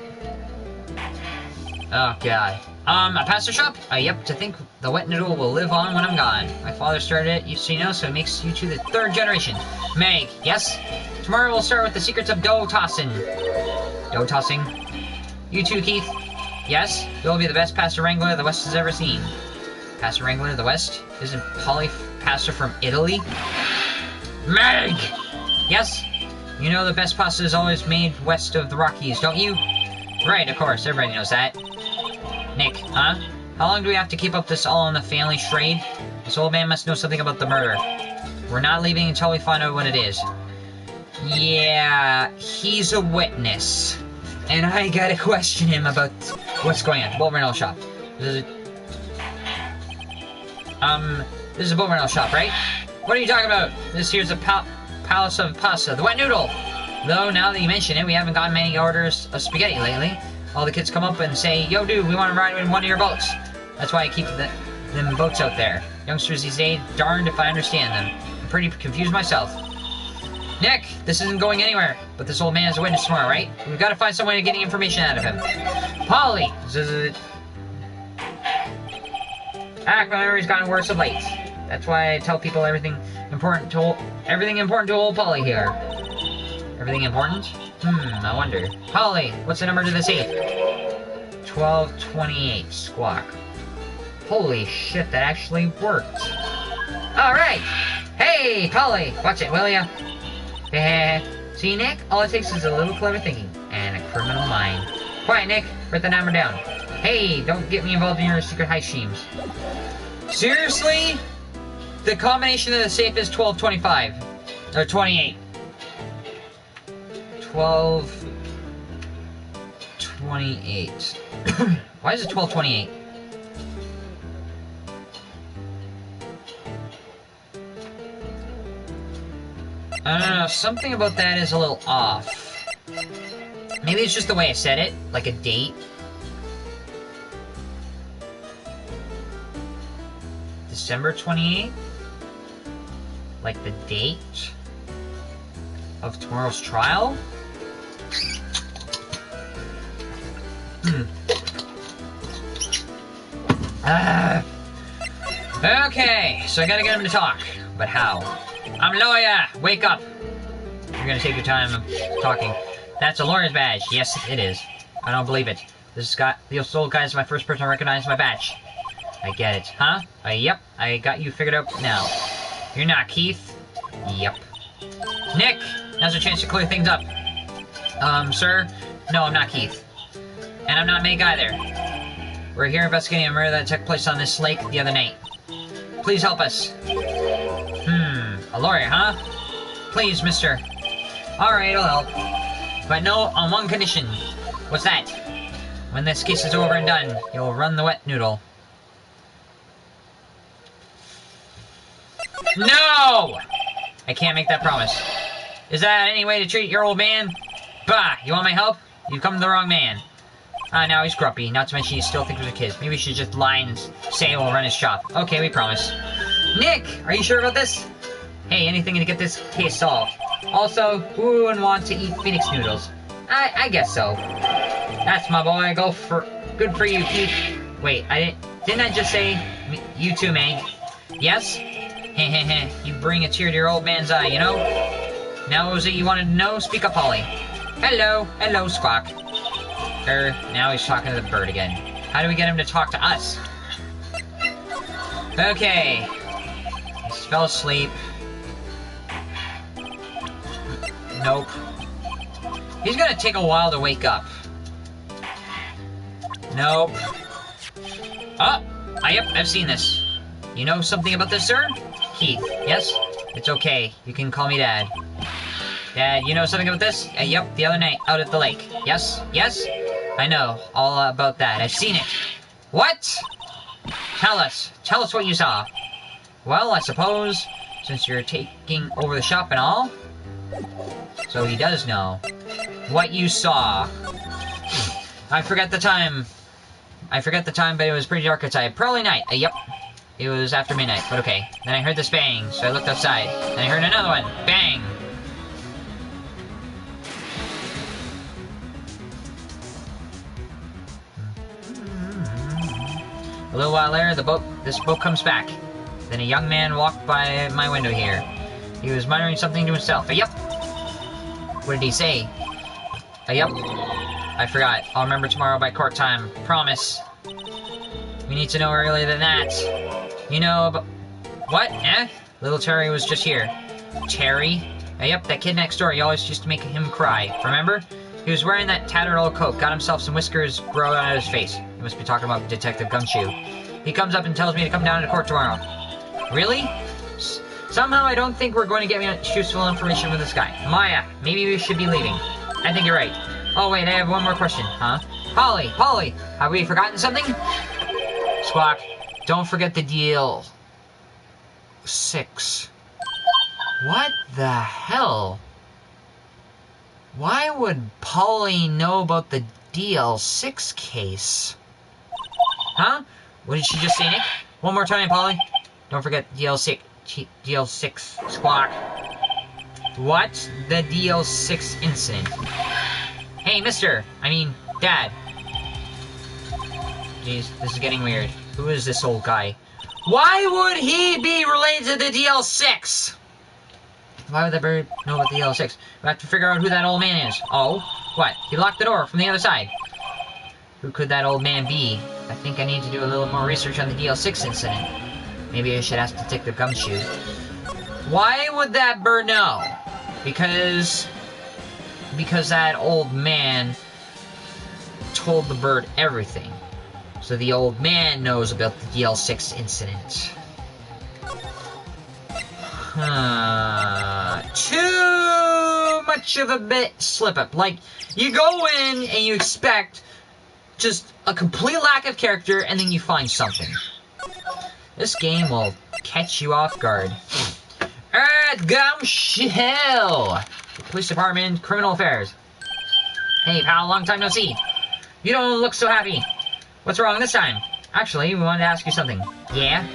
Oh, God. A pasta shop? Yep, to think the wet noodle will live on when I'm gone. My father started it, you know, so it makes you two the third generation. Meg, yes? Tomorrow we'll start with the secrets of dough tossing. Dough tossing? You too, Keith? Yes? You'll be the best pasta wrangler the West has ever seen. Pasta wrangler of the West? Isn't Polly pasta from Italy? Meg! Yes? You know the best pasta is always made west of the Rockies, don't you? Right, of course, everybody knows that. Nick, huh? How long do we have to keep up this all-in-the-family charade? This old man must know something about the murder. We're not leaving until we find out what it is. Yeah, he's a witness. And I gotta question him about what's going on. Boat rental shop. This is a boat rental shop, right? What are you talking about? This here's a palace of pasta. The wet noodle! Though, now that you mention it, we haven't gotten many orders of spaghetti lately. All the kids come up and say, yo dude, we want to ride in one of your boats. That's why I keep them boats out there. Youngsters these days, darned if I understand them. I'm pretty confused myself. Nick, this isn't going anywhere. But this old man is a witness tomorrow, right? We've got to find some way of getting information out of him. Polly! My memory's gotten worse of late. That's why I tell people everything important to old Polly here. Everything important? I wonder. Polly, what's the number to the safe? 1228, squawk. Holy shit, that actually worked. Alright! Hey, Polly, watch it, will ya? See, Nick? All it takes is a little clever thinking. And a criminal mind. Quiet, Nick. Write the number down. Hey, don't get me involved in your secret heist schemes. Seriously? The combination of the safe is 1225. Or 28. 1228. Why is it 1228? I don't know, something about that is a little off. Maybe it's just the way I said it, like a date. December 28th? Like the date of tomorrow's trial? Okay, so I gotta get him to talk. But how? I'm a lawyer! Wake up! You're gonna take your time talking. That's a lawyer's badge. Yes, it is. I don't believe it. This old guy is my first person to recognize my badge. I get it. Huh? Yep. I got you figured out now. You're not Keith? Yep. Nick! Now's a chance to clear things up. Sir? No, I'm not Keith. And I'm not Meg either. We're here investigating a murder that took place on this lake the other night. Please help us. A lawyer, huh? Please, mister. Alright, I'll help. But no, on one condition. What's that? When this case is over and done, you'll run the wet noodle. No! I can't make that promise. Is that any way to treat your old man? Bah! You want my help? You've come to the wrong man. Now he's grumpy, not to mention he still thinks we're kids. Maybe we should just lie and say we'll run his shop. Okay, we promise. Nick! Are you sure about this? Hey, anything to get this case solved. Also, who wouldn't want to eat Phoenix noodles? I guess so. That's my boy. Good for you, Keith. Wait, didn't I just say you too, Meg? Yes? Heh. You bring a tear to your old man's eye, you know? Now what was it you wanted to know? Speak up, Polly. Hello, Squawk. Now he's talking to the bird again. How do we get him to talk to us? Okay. He fell asleep. Nope. He's gonna take a while to wake up. Nope. Oh! Yep, I've seen this. You know something about this, sir? Keith, yes? It's okay. You can call me Dad. Dad, you know something about this? Yep, the other night, out at the lake. Yes? I know all about that. I've seen it. What? Tell us what you saw. Well, I suppose, since you're taking over the shop and all. So he does know. What you saw. I forget the time, but it was pretty dark outside. Probably night. Yep. It was after midnight, but okay. Then I heard this bang, so I looked outside. Then I heard another one. Bang! A little while later, this boat comes back. Then a young man walked by my window here. He was muttering something to himself. Yup! What did he say? Yup. I forgot. I'll remember tomorrow by court time. Promise. We need to know earlier than that. You know about... What? Little Terry was just here. Terry? Yep, that kid next door. You always used to make him cry. Remember? He was wearing that tattered old coat. Got himself some whiskers grow out of his face. He must be talking about Detective Gumshoe. He comes up and tells me to come down to court tomorrow. Really? Somehow I don't think we're going to get much useful information with this guy. Maya, maybe we should be leaving. I think you're right. Oh wait, I have one more question. Huh? Polly, have we forgotten something? Squawk, don't forget the deal. 6. What the hell? Why would Polly know about the DL6 case? Huh? What did she just say, Nick? One more time, Polly. Don't forget DL6 Squawk. What's the DL6 incident? Hey, Dad. Jeez, this is getting weird. Who is this old guy? Why would he be related to the DL6? Why would that bird know about the DL6? We have to figure out who that old man is. Oh? What? He locked the door from the other side. Who could that old man be? I think I need to do a little more research on the DL6 incident. Maybe I should ask Detective Gumshoe. Why would that bird know? Because that old man told the bird everything. So the old man knows about the DL6 incident. Too much of a bit slip-up. Like, you go in and you expect just a complete lack of character, and then you find something. This game will catch you off guard. Gumshoe! Police Department, Criminal Affairs. Hey, pal, long time no see. You don't look so happy. What's wrong this time? Actually, we wanted to ask you something. Yeah?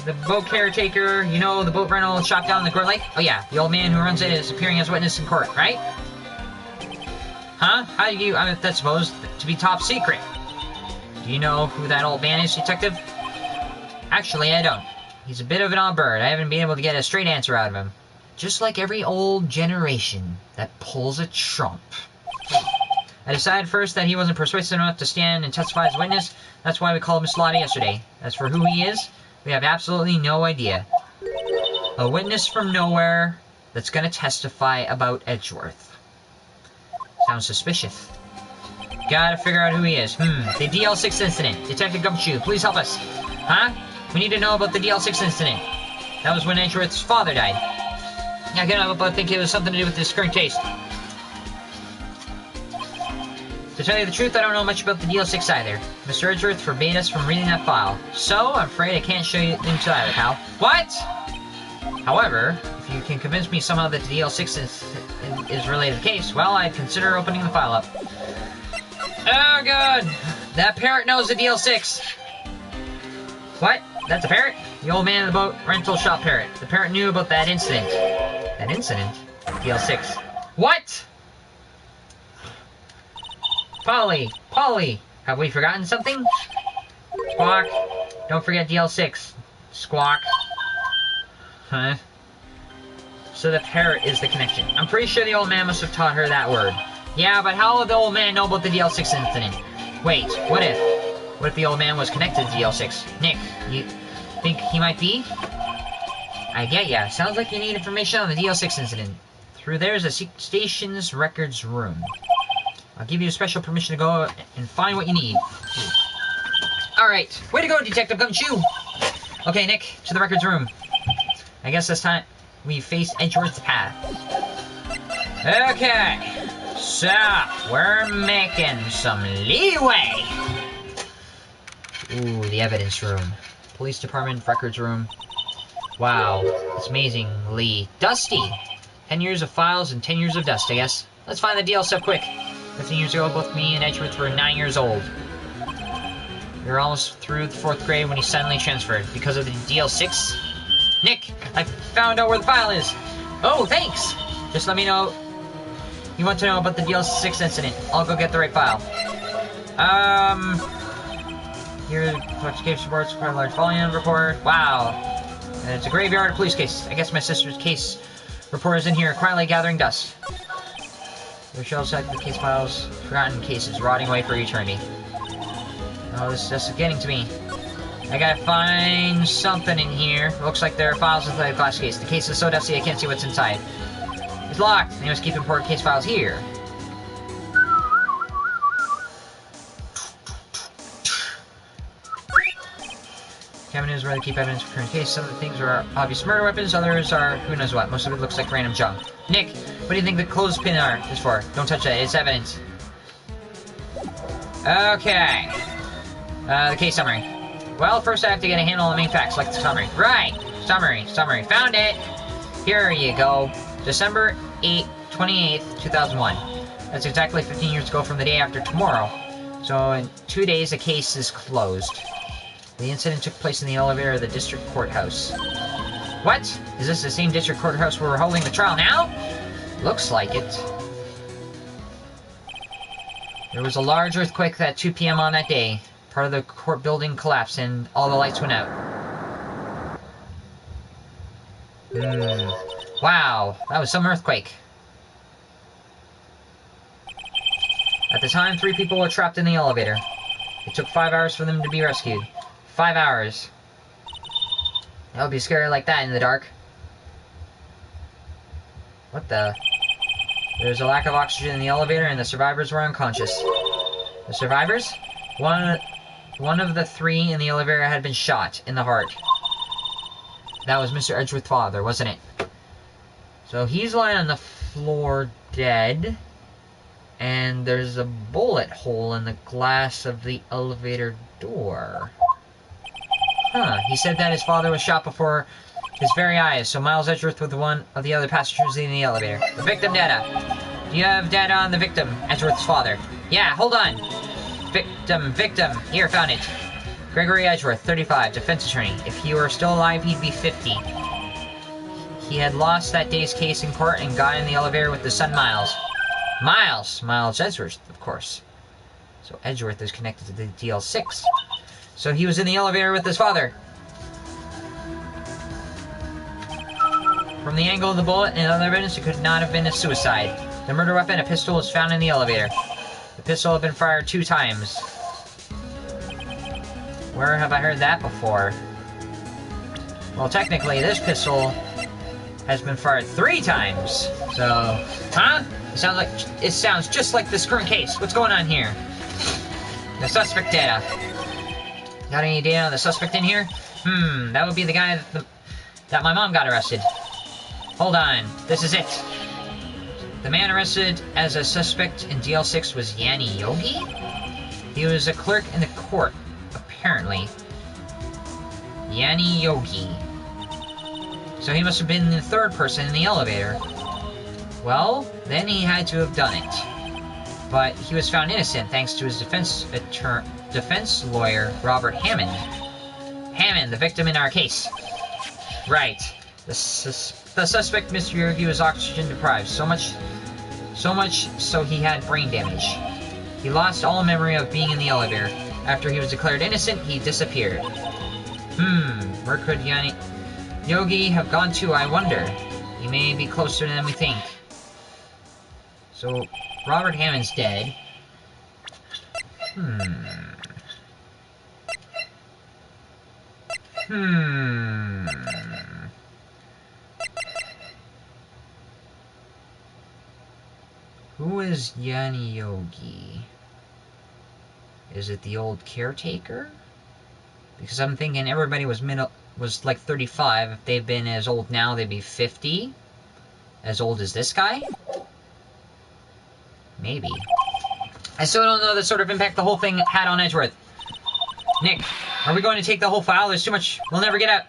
The boat caretaker, you know, the boat rental shop down in the Court Lake? Oh yeah, the old man who runs it is appearing as witness in court, right? Huh? How do you, that's supposed to be top secret. Do you know who that old man is, Detective? Actually, I don't. He's a bit of an odd bird. I haven't been able to get a straight answer out of him. Just like every old generation that pulls a trump. I decided first that he wasn't persuasive enough to stand and testify as a witness. That's why we called Miss Lottie yesterday. As for who he is, we have absolutely no idea. A witness from nowhere that's gonna testify about Edgeworth. Sounds suspicious. Gotta figure out who he is. The DL6 incident. Detective Gumshoe, please help us. Huh? We need to know about the DL6 incident. That was when Edgeworth's father died. I can't help but think it was something to do with this current case. To tell you the truth, I don't know much about the DL6 either. Mr. Edgeworth forbade us from reading that file. So, I'm afraid I can't show you into either, pal. What? However, if you can convince me somehow that the DL6 is related to the case, well, I'd consider opening the file up. Oh, God! That parrot knows the DL6! What? That's a parrot? The old man in the boat rental shop parrot. The parrot knew about that incident. That incident? DL6. What? Polly! Polly! Have we forgotten something? Squawk! Don't forget DL6. Squawk. Huh? So the parrot is the connection. I'm pretty sure the old man must have taught her that word. Yeah, but how would the old man know about the DL6 incident? Wait, what if? What if the old man was connected to DL6? Nick, you think he might be? I get ya. Sounds like you need information on the DL6 incident. Through there's a station's records room. I'll give you a special permission to go and find what you need. Alright, way to go, Detective Gumshoe! Okay, Nick, to the records room. I guess this time we face Edgeworth's path. Okay, so we're making some leeway. Ooh, the evidence room. Police department, records room. Wow, it's amazingly dusty. 10 years of files and 10 years of dust, I guess. Let's find the DL stuff quick. 15 years ago, both me and Edgeworth were 9 years old. We were almost through the 4th grade when he suddenly transferred. Because of the DL6? Nick, I found out where the file is. Oh, thanks! Just let me know you want to know about the DL6 incident. I'll go get the right file. Here, collects case reports, quite a large volume report. Wow. And it's a graveyard police case. I guess my sister's case report is in here, quietly gathering dust. The shelves check the case files, forgotten cases, rotting away for eternity. Oh, this is just getting to me. I gotta find something in here. Looks like there are files inside the glass case. The case is so dusty I can't see what's inside. It's locked. They must keep important case files here. Cabinet is where they keep evidence for current case. Some of the things are obvious murder weapons, others are who knows what. Most of it looks like random junk. Nick, what do you think the clothespin is for? Don't touch that, it's evidence. Okay. The case summary. Well, first I have to get a handle on the main facts, like the summary. Right! Summary. Found it! Here you go. December 28th, 2001. That's exactly 15 years ago from the day after tomorrow. So in 2 days, the case is closed. The incident took place in the elevator of the district courthouse. What? Is this the same district courthouse where we're holding the trial now? Looks like it. There was a large earthquake at 2 p.m. on that day. Part of the court building collapsed and all the lights went out. Wow, that was some earthquake. At the time, 3 people were trapped in the elevator. It took 5 hours for them to be rescued. 5 hours. That would be scary like that in the dark. What the? There's a lack of oxygen in the elevator and the survivors were unconscious. The survivors? One of the 3 in the elevator had been shot in the heart. That was Mr. Edgeworth's father, wasn't it? So he's lying on the floor dead. And there's a bullet hole in the glass of the elevator door. Huh, he said that his father was shot before his very eyes, so Miles Edgeworth was one of the other passengers in the elevator. The victim data. Do you have data on the victim, Edgeworth's father? Yeah, hold on. Victim. Here, found it. Gregory Edgeworth, 35, defense attorney. If he were still alive, he'd be 50. He had lost that day's case in court and got in the elevator with his son Miles. Miles Edgeworth, of course. So Edgeworth is connected to the DL6. So he was in the elevator with his father. From the angle of the bullet and other evidence, it could not have been a suicide. The murder weapon, a pistol, was found in the elevator. The pistol had been fired 2 times. Where have I heard that before? Well, technically, this pistol has been fired 3 times. So, huh? It sounds just like this current case. What's going on here? The suspect data. Got any data on the suspect in here? That would be the guy that my mom got arrested. Hold on, this is it. The man arrested as a suspect in DL6 was Yanni Yogi? He was a clerk in the court, apparently. Yanni Yogi. So he must have been the 3rd person in the elevator. Well, then he had to have done it. But he was found innocent thanks to his defense lawyer, Robert Hammond. Hammond, the victim in our case. Right. The suspect, Mr. Yogi, was oxygen deprived. So much so he had brain damage. He lost all memory of being in the elevator. After he was declared innocent, he disappeared. Where could Yanni Yogi have gone to, I wonder? He may be closer than we think. So, Robert Hammond's dead. Who is Yanni Yogi? Is it the old caretaker? Because I'm thinking everybody was like 35. If they've been as old now, they'd be 50. As old as this guy? Maybe. I still don't know the sort of impact the whole thing had on Edgeworth. Nick, are we going to take the whole file? There's too much. We'll never get out.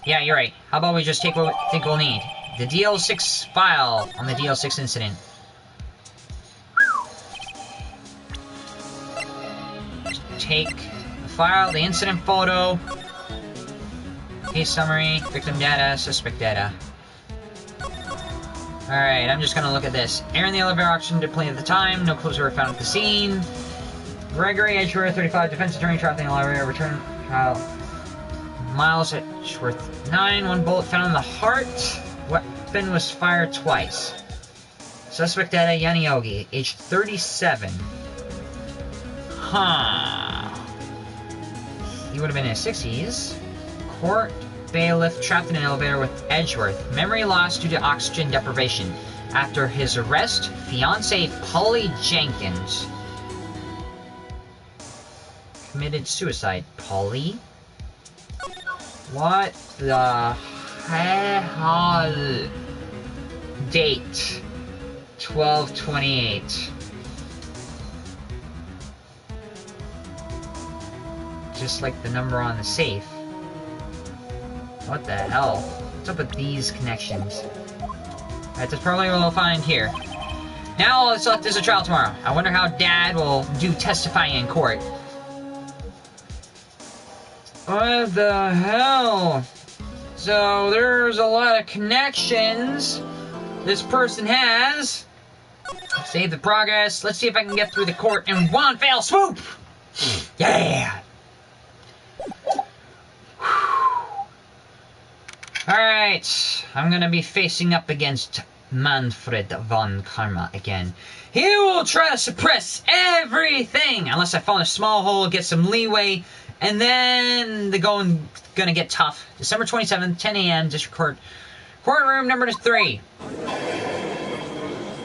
Yeah, you're right. How about we just take what we think we'll need? The DL6 file on the DL6 incident. Take the file, the incident photo, case summary, victim data, suspect data. Alright, I'm just gonna look at this. Air in the elevator auction did play at the time. No clues were found at the scene. Gregory Edgeworth, 35, defense attorney, trapped in the elevator, return trial. Miles Edgeworth, 9, 1 bullet found in the heart. Weapon was fired twice. Suspect data, Yanni Yogi, age 37. He would have been in his 60s. Court bailiff trapped in an elevator with Edgeworth. Memory lost due to oxygen deprivation. After his arrest, fiancée Polly Jenkins committed suicide. Polly? What the hell? Date 12/28. Just like the number on the safe. What the hell? What's up with these connections? Alright, that's probably what we'll find here. Now all that's left is a trial tomorrow. I wonder how Dad will do testifying in court. What the hell? So there's a lot of connections this person has. Save the progress. Let's see if I can get through the court in one fell swoop! Yeah! Alright, I'm gonna be facing up against Manfred von Karma again. He will try to suppress everything unless I fall in a small hole, get some leeway, and then the going gonna get tough. December 27th, 10 a.m., District Court, courtroom number 3.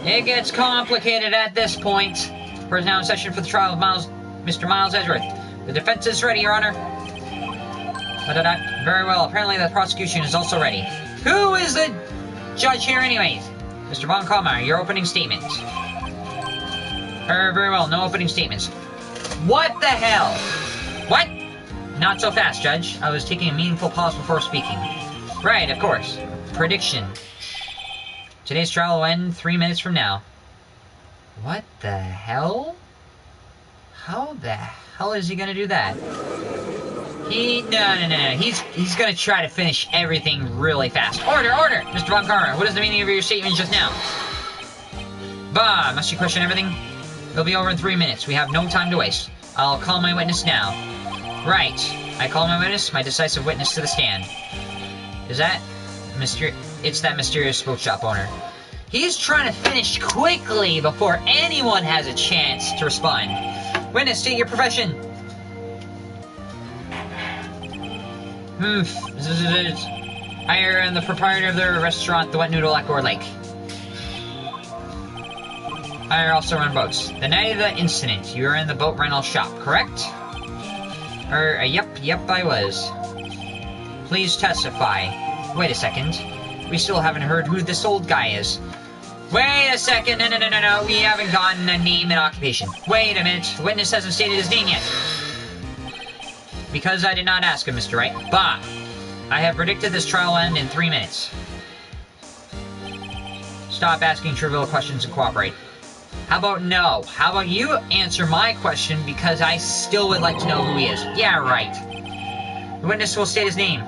It gets complicated at this point. Court is now in session for the trial of Mr. Miles Edgeworth. The defense is ready, Your Honor. Very well. Apparently the prosecution is also ready. Who is the judge here anyways? Mr. Von Kalmar, your opening statement. Very well. No opening statements. What the hell? What? Not so fast, Judge. I was taking a meaningful pause before speaking. Right, of course. Prediction. Today's trial will end 3 minutes from now. What the hell? How the hell is he gonna do that? No. He's gonna try to finish everything really fast. Order! Mr. Von Karma, what is the meaning of your statement just now? Bah, must you question everything? It'll be over in 3 minutes. We have no time to waste. I'll call my witness now. Right. I call my witness, my decisive witness to the stand. Is that it's that mysterious smoke shop owner. He's trying to finish quickly before anyone has a chance to respond. Witness, state your profession. I am the proprietor of the restaurant, the Wet Noodle at Gore Lake. I also run boats. The night of the incident, you were in the boat rental shop, correct? Yep, I was. Please testify. Wait a second. We still haven't heard who this old guy is. Wait a second. No. We haven't gotten a name and occupation. Wait a minute. The witness hasn't stated his name yet. Because I did not ask him, Mr. Wright. But I have predicted this trial will end in 3 minutes. Stop asking trivial questions and cooperate. How about no? How about you answer my question because I still would like to know who he is. Yeah, right. The witness will state his name.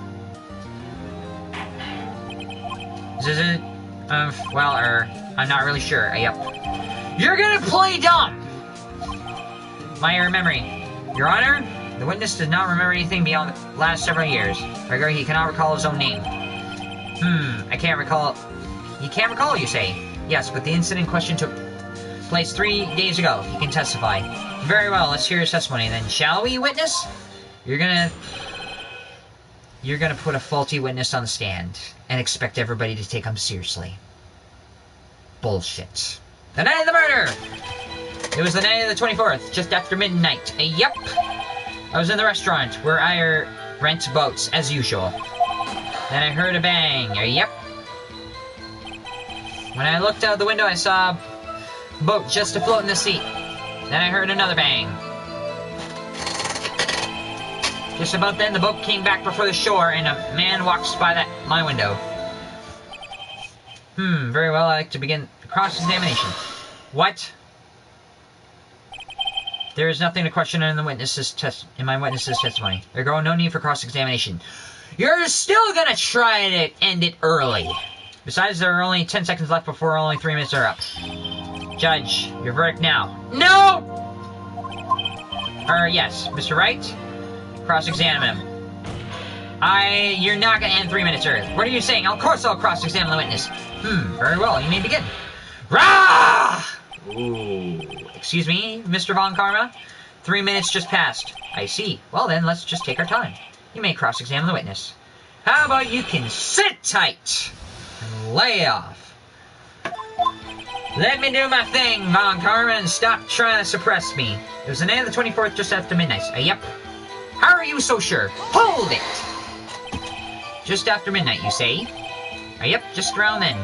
Is it? I'm not really sure. Yep. You're gonna play dumb! My memory. Your Honor, the witness does not remember anything beyond the last several years. Further, he cannot recall his own name. I can't recall. You can't recall, you say? Yes, but the incident in question took place 3 days ago. He can testify. Very well, let's hear his testimony then. Shall we, witness? You're gonna put a faulty witness on the stand and expect everybody to take him seriously. Bullshit. The night of the murder! It was the night of the 24th, just after midnight. Yep. I was in the restaurant where I rent boats, as usual. Then I heard a bang. Yep. When I looked out the window, I saw a boat just afloat in the sea. Then I heard another bang. Just about then, the boat came back before the shore, and a man walks by my window. Very well, I'd like to begin the cross-examination. What? There is nothing to question in my witness's testimony. Ergo, no need for cross-examination. You're still gonna try to end it early. Besides, there are only 10 seconds left before only 3 minutes are up. Judge, your verdict now. No! Yes, Mr. Wright? Cross-examine him. You're not gonna end 3 minutes early. What are you saying? Of course I'll cross-examine the witness. Very well, you may begin. Rah! Ooh. Excuse me, Mr. Von Karma? 3 minutes just passed. I see. Well then, let's just take our time. You may cross-examine the witness. How about you can sit tight and lay off? Let me do my thing, Von Karma, and stop trying to suppress me. It was the night of the 24th, just after midnight. Yep. How are you so sure? Hold it! Just after midnight, you say? Yep, just around then.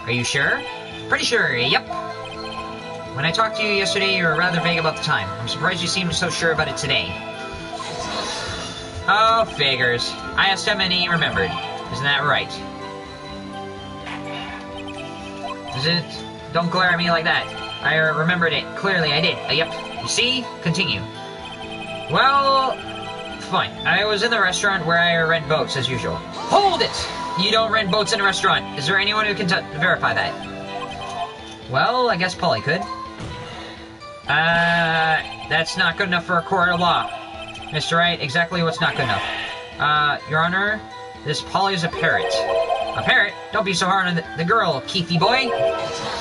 Are you sure? Pretty sure, yep. When I talked to you yesterday, you were rather vague about the time. I'm surprised you seemed so sure about it today. Oh, figures. I asked him and he remembered. Isn't that right? Is it? Don't glare at me like that. I remembered it. Clearly, I did. Yep. You see? Continue. Well, fine. I was in the restaurant where I rent boats, as usual. Hold it! You don't rent boats in a restaurant. Is there anyone who can verify that? Well, I guess Polly could. That's not good enough for a court of law. Mr. Wright, exactly what's not good enough? Your Honor, this Polly's a parrot. A parrot? Don't be so hard on the girl, Keithy boy.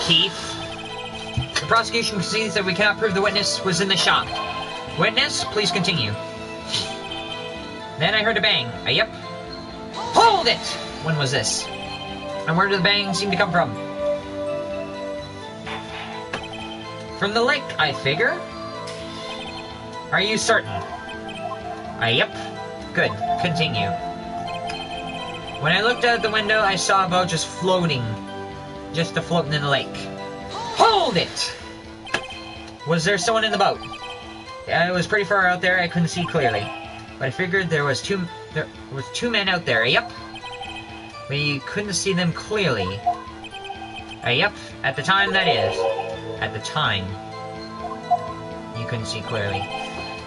Keith. The prosecution concedes that we cannot prove the witness was in the shop. Witness, please continue. Then I heard a bang. Yep. Hold it! When was this? And where did the bang seem to come from? From the lake, I figure. Are you certain? Yep. Good. Continue. When I looked out the window, I saw a boat just floating. Just floating in the lake. Hold it! Was there someone in the boat? It was pretty far out there, I couldn't see clearly. But I figured there was two men out there, yep. But you couldn't see them clearly. Yep, at the time that is. At the time. You couldn't see clearly.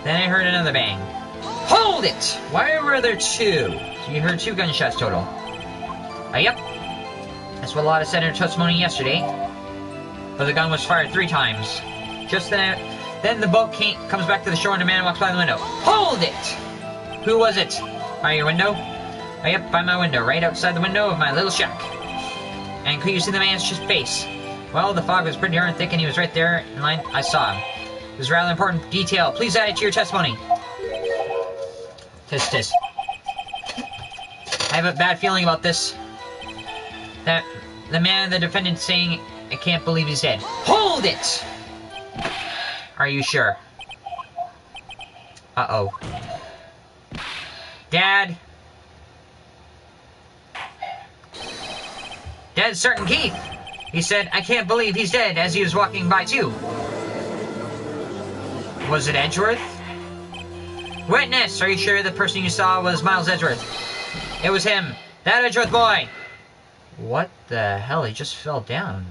Then I heard another bang. Hold it! Why were there two? So you heard 2 gunshots total. Yep. That's what Lotta said in her testimony yesterday. But the gun was fired 3 times. Just then the boat comes back to the shore and a man walks by the window. Hold it! Who was it? By your window? Yep, by my window, right outside the window of my little shack. And could you see the man's face? Well, the fog was pretty darn thick and he was right there in line. I saw him. It was a rather important detail. Please add it to your testimony. Tisk, tisk. I have a bad feeling about this. That the man, the defendant, saying, I can't believe he's dead. Hold it! Are you sure? Uh-oh. Dad? Dead certain Keith. He said, I can't believe he's dead, as he was walking by too. Was it Edgeworth? Witness, are you sure the person you saw was Miles Edgeworth? It was him. That Edgeworth boy! What the hell? He just fell down.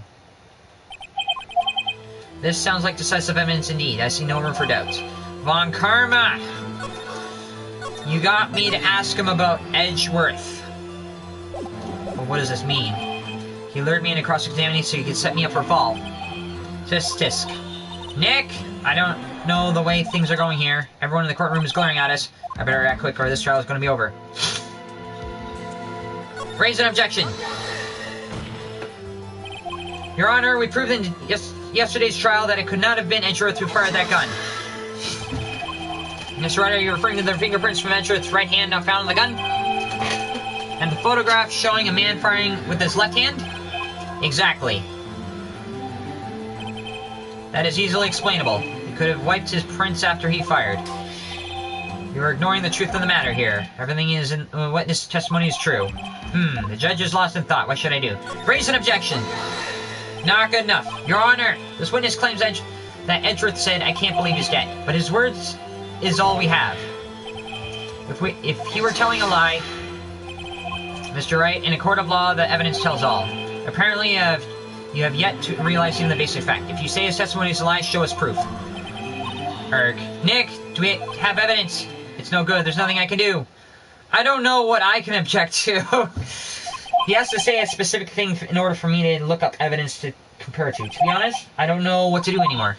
This sounds like decisive evidence indeed. I see no room for doubt. Von Karma! You got me to ask him about Edgeworth. Well, what does this mean? He lured me into cross-examining so he could set me up for a fall. Tisk tisk. Nick! I don't know the way things are going here. Everyone in the courtroom is glaring at us. I better act quick or this trial is going to be over. Raise an objection. Your Honor, we proved in yesterday's trial that it could not have been Edgeworth who fired that gun. Mr. Wright, are you referring to the fingerprints from Edgeworth's right hand now found on the gun? And the photograph showing a man firing with his left hand? Exactly. That is easily explainable. He could have wiped his prints after he fired. You are ignoring the truth of the matter here. Everything is in witness testimony is true. The judge is lost in thought. What should I do? Raise an objection. Not good enough. Your Honor, this witness claims that Edgeworth said, I can't believe he's dead. But his words is all we have. If he were telling a lie, Mr. Wright, in a court of law, the evidence tells all. Apparently, you have yet to realize even the basic fact. If you say his testimony is a lie, show us proof. Nick, do we have evidence? It's no good. There's nothing I can do. I don't know what I can object to. He has to say a specific thing in order for me to look up evidence to compare it to. To be honest, I don't know what to do anymore.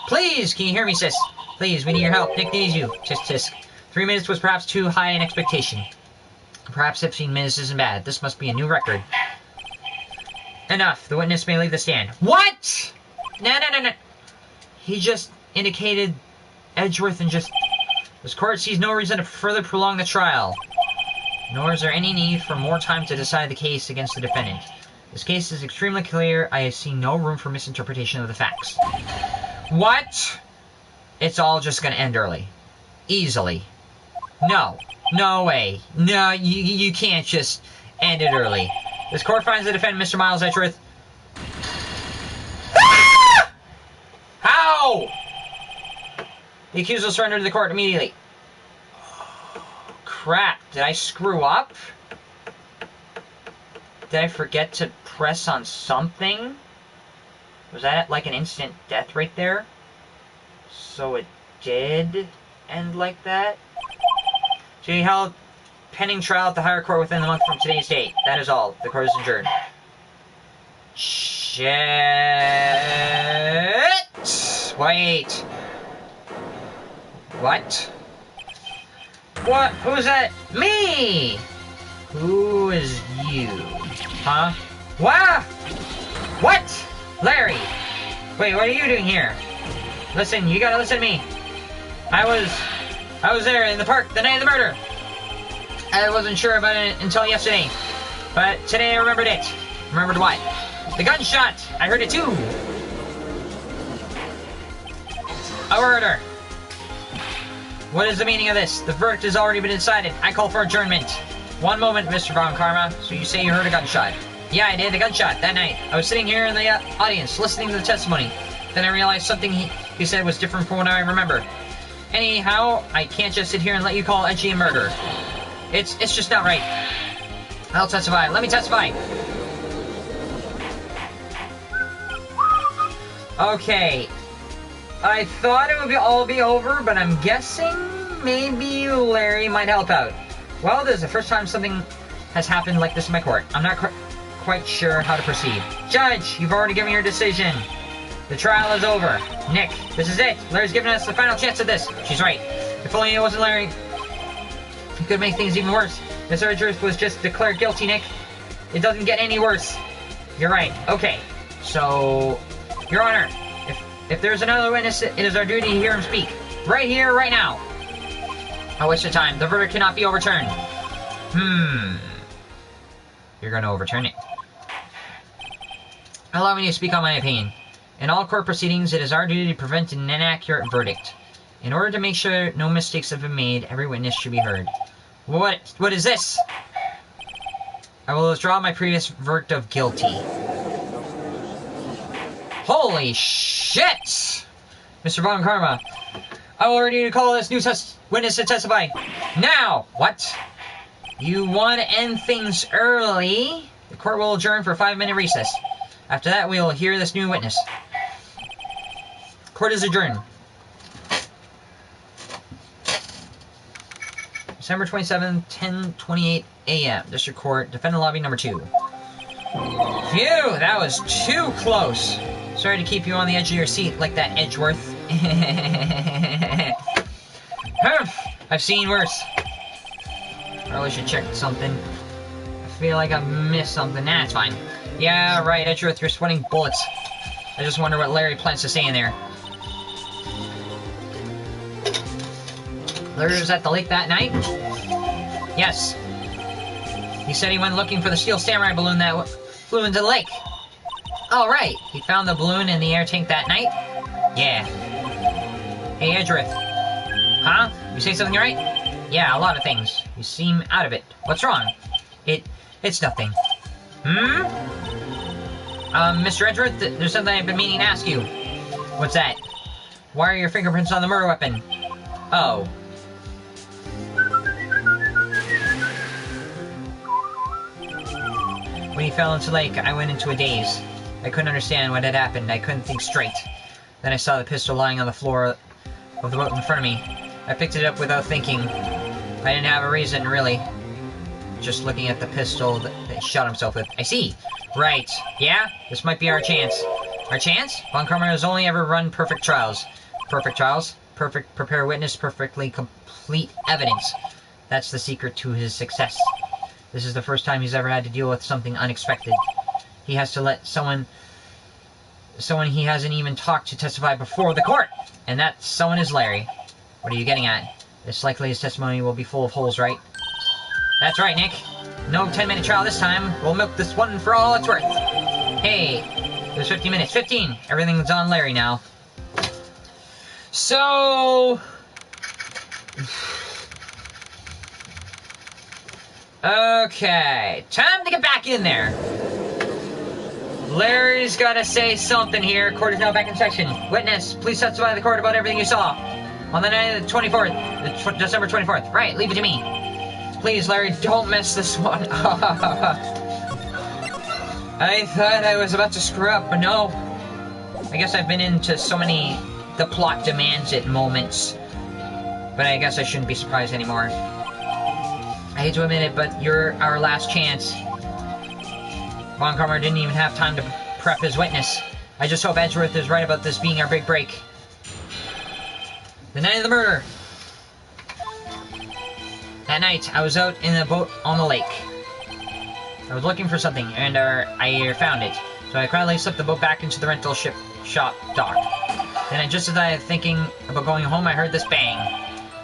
Please, can you hear me, sis? Please, we need your help. Nick needs you. Tisk tisk. 3 minutes was perhaps too high an expectation. Perhaps 15 minutes isn't bad. This must be a new record. Enough. The witness may leave the stand. What? No. He just indicated Edgeworth and just... This court sees no reason to further prolong the trial. Nor is there any need for more time to decide the case against the defendant. This case is extremely clear. I see no room for misinterpretation of the facts. What? It's all just gonna end early. Easily. No. No way. No, you can't just end it early. This court finds the defendant, Mr. Miles Edgeworth. Ah! How? The accused will surrender to the court immediately. Crap. Did I screw up? Did I forget to press on something? Was that like an instant death right there? So it did end like that? To be held pending trial at the higher court within the month from today's date. That is all. The court is adjourned. Shit. Wait. What? What? Who's that? Me! Who is you? Huh? What? What? Larry! Wait, what are you doing here? Listen, you gotta listen to me. I was there in the park the night of the murder. I wasn't sure about it until yesterday. But today I remembered it. Remembered what? The gunshot! I heard it too! A murder! What is the meaning of this? The verdict has already been decided. I call for adjournment. One moment, Mr. Von Karma. So you say you heard a gunshot? Yeah, I did. A gunshot that night. I was sitting here in the audience, listening to the testimony. Then I realized something he said was different from what I remember. Anyhow, I can't just sit here and let you call Edgy a murder. It's just not right. I'll testify. Let me testify. Okay. I thought it would all be over, but I'm guessing maybe Larry might help out. Well, this is the first time something has happened like this in my court. I'm not quite sure how to proceed. Judge, you've already given your decision. The trial is over. Nick, this is it. Larry's given us the final chance at this. She's right. If only it wasn't Larry, he could make things even worse. Mr. Edgeworth was just declared guilty, Nick. It doesn't get any worse. You're right. Okay. So, Your Honor, if there's another witness, it is our duty to hear him speak. Right here, right now. A waste of time. The verdict cannot be overturned. you're going to overturn it. Allow me to speak on my opinion. In all court proceedings, it is our duty to prevent an inaccurate verdict. In order to make sure no mistakes have been made, every witness should be heard. What is this? I will withdraw my previous verdict of guilty. Holy shit! Mr. Von Karma, I will order you to call this new witness to testify. Now! What? You want to end things early? The court will adjourn for a 5-minute recess. After that, we will hear this new witness. Court is adjourned. December 27th, 10:28 a.m. District Court, Defendant Lobby number 2. Phew, that was too close. Sorry to keep you on the edge of your seat like that, Edgeworth. I've seen worse. Probably should check something. I feel like I've missed something. Nah, it's fine. Yeah, right, Edgeworth, you're sweating bullets. I just wonder what Larry plans to say in there. Larry was at the lake that night? Yes. He said he went looking for the steel samurai balloon that flew into the lake. Oh, right. He found the balloon in the air tank that night? Yeah. Hey, Edgeworth. Huh? You say something right? Yeah, a lot of things. You seem out of it. What's wrong? It's nothing. Mr. Edgeworth, there's something I've been meaning to ask you. What's that? Why are your fingerprints on the murder weapon? Oh. When he fell into the lake, I went into a daze. I couldn't understand what had happened. I couldn't think straight. Then I saw the pistol lying on the floor of the boat in front of me. I picked it up without thinking. I didn't have a reason, really. Just looking at the pistol that he shot himself with. I see. Right. Yeah? This might be our chance. Our chance? Von Karma has only ever run perfect trials. Perfect trials? Perfect prepare witness, perfectly complete evidence. That's the secret to his success. This is the first time he's ever had to deal with something unexpected. He has to let someone he hasn't even talked to testify before the court. And that someone is Larry. What are you getting at? It's likely his testimony will be full of holes, right? That's right, Nick. No 10-minute trial this time. We'll milk this one for all it's worth. Hey, there's 15 minutes. 15! Everything's on Larry now. So... okay, time to get back in there. Larry's gotta say something here. Court is now back in session. Witness, please testify to the court about everything you saw. On the night of the 24th, December 24th. Right, leave it to me. Please, Larry, don't mess this one up. I thought I was about to screw up, but no. I guess I've been into so many the plot demands it moments. But I guess I shouldn't be surprised anymore. I hate to admit it, but you're our last chance. Von Karma didn't even have time to prep his witness. I just hope Edgeworth is right about this being our big break. The night of the murder. That night, I was out in a boat on the lake. I was looking for something, and I found it. So I quietly slipped the boat back into the rental shop dock. Then, just as I was thinking about going home, I heard this bang.